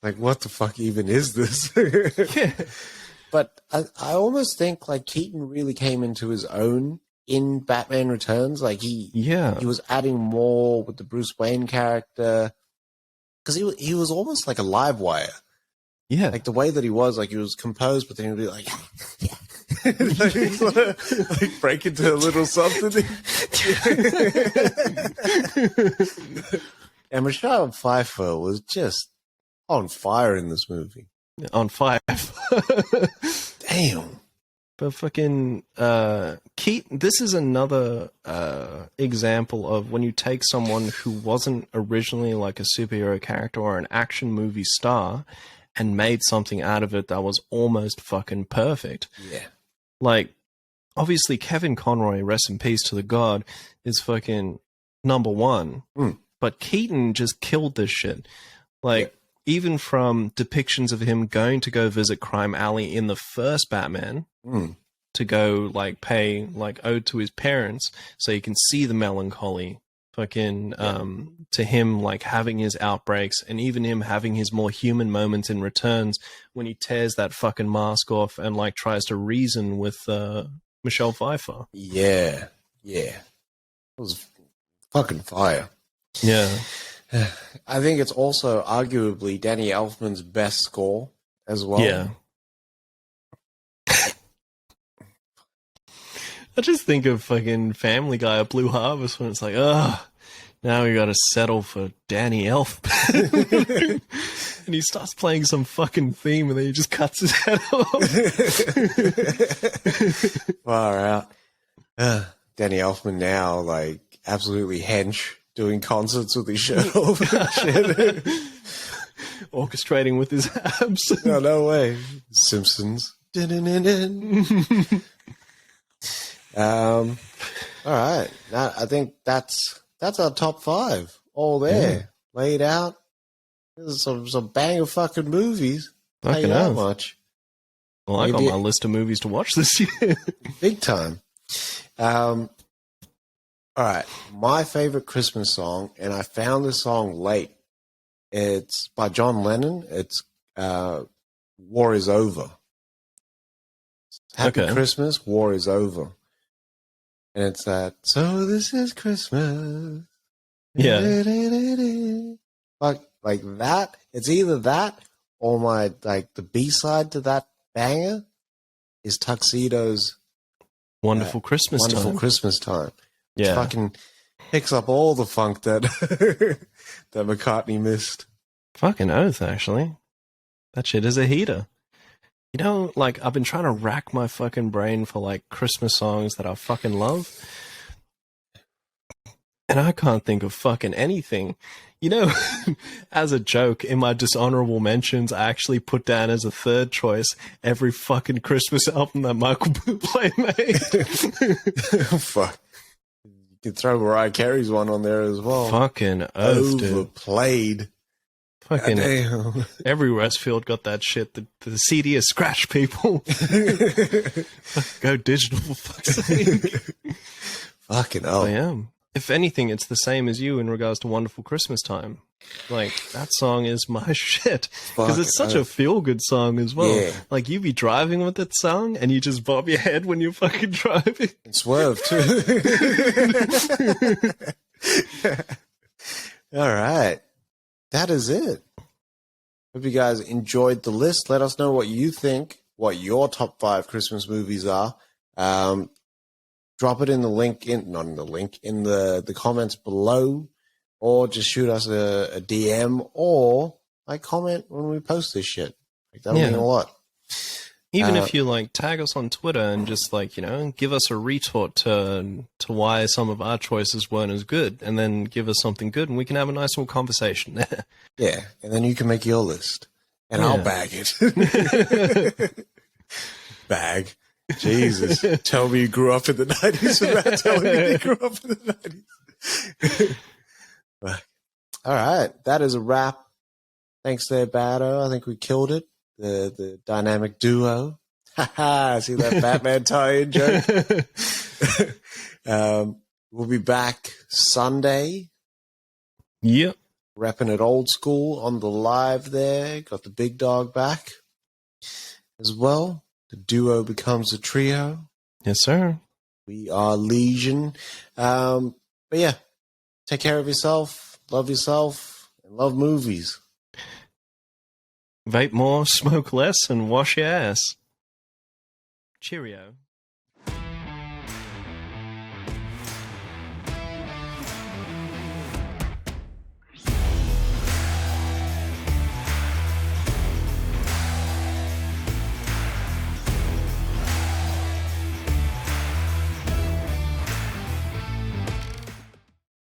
Like, what the fuck even is this? Yeah. But I almost think, like, Keaton really came into his own in Batman Returns. Like, he was adding more with the Bruce Wayne character. Because he was almost like a live wire. Yeah. Like, the way that he was, like, he was composed, but then he would be like, like, he'd sort of, like, break into a little something. And Michelle Pfeiffer was just on fire in this movie. On fire. Damn. But fucking Keaton, this is another example of when you take someone who wasn't originally like a superhero character or an action movie star and made something out of it that was almost fucking perfect. Yeah. Like, obviously Kevin Conroy, rest in peace to the god, is fucking number one. But Keaton just killed this shit. Like, even from depictions of him going to go visit Crime Alley in the first Batman to go, like, pay, like, ode to his parents so you can see the melancholy, fucking, to him, like, having his outbreaks, and even him having his more human moments in Returns when he tears that fucking mask off and, like, tries to reason with Michelle Pfeiffer. Yeah. It was fucking fire. Yeah. I think it's also arguably Danny Elfman's best score as well. Yeah. I just think of fucking Family Guy or Blue Harvest when it's like, now we got to settle for Danny Elfman. and he starts playing some fucking theme, and then he just cuts his head off. Far out. Danny Elfman now, like, absolutely hench, doing concerts with his shirt off and shit. Orchestrating with his abs. No way. Simpsons. All right. Now, I think that's our top 5. All there. Laid out. There's some banger fucking movies. Fucking that hell. much. Well, I got my list of movies to watch this year. Big time. All right. My favorite Christmas song, and I found this song late. It's by John Lennon. It's War is Over. Happy Christmas, War is Over. And it's that, so this is Christmas. Yeah. Like that. It's either that or the B-side to that banger is Tuxedo's Wonderful Christmas Time. Yeah. It fucking picks up all the funk that that McCartney missed. Fucking oath, actually. That shit is a heater. You know, like, I've been trying to rack my fucking brain for, like, Christmas songs that I fucking love. And I can't think of fucking anything. You know, as a joke, in my dishonorable mentions, I actually put down as a third choice every fucking Christmas album that Michael Bublé made. Fuck. You can throw Mariah Carey's one on there as well. Fucking oath, dude. Overplayed. Fucking every Westfield got that shit. The CD is scratch, people. Go digital, for fuck's sake. Fucking hell. I am. If anything, it's the same as you in regards to Wonderful Christmas Time. Like, that song is my shit. Because it's such a feel-good song as well. Yeah. Like, you be driving with that song, and you just bob your head when you're fucking driving. And swerve, too. All right. That is it. Hope you guys enjoyed the list. Let us know what you think, what your top 5 Christmas movies are. Drop it in the link, in the comments below, or just shoot us a DM, or like comment when we post this shit. Like, that'll mean a lot. Even if you like tag us on Twitter and just like, you know, give us a retort to why some of our choices weren't as good, and then give us something good, and we can have a nice little conversation there. Yeah, and then you can make your list, and I'll bag it. Bag. Jesus. Tell me you grew up in the 90s without telling me you grew up in the 90s. All right. That is a wrap. Thanks there, Bado. I think we killed it. The dynamic duo. See that Batman tie-in joke? We'll be back Sunday. Yep. Repping it old school on the live there. Got the big dog back as well. The duo becomes a trio. Yes, sir. We are Legion. But yeah, take care of yourself, and love movies. Vape more, smoke less, and wash your ass. Cheerio.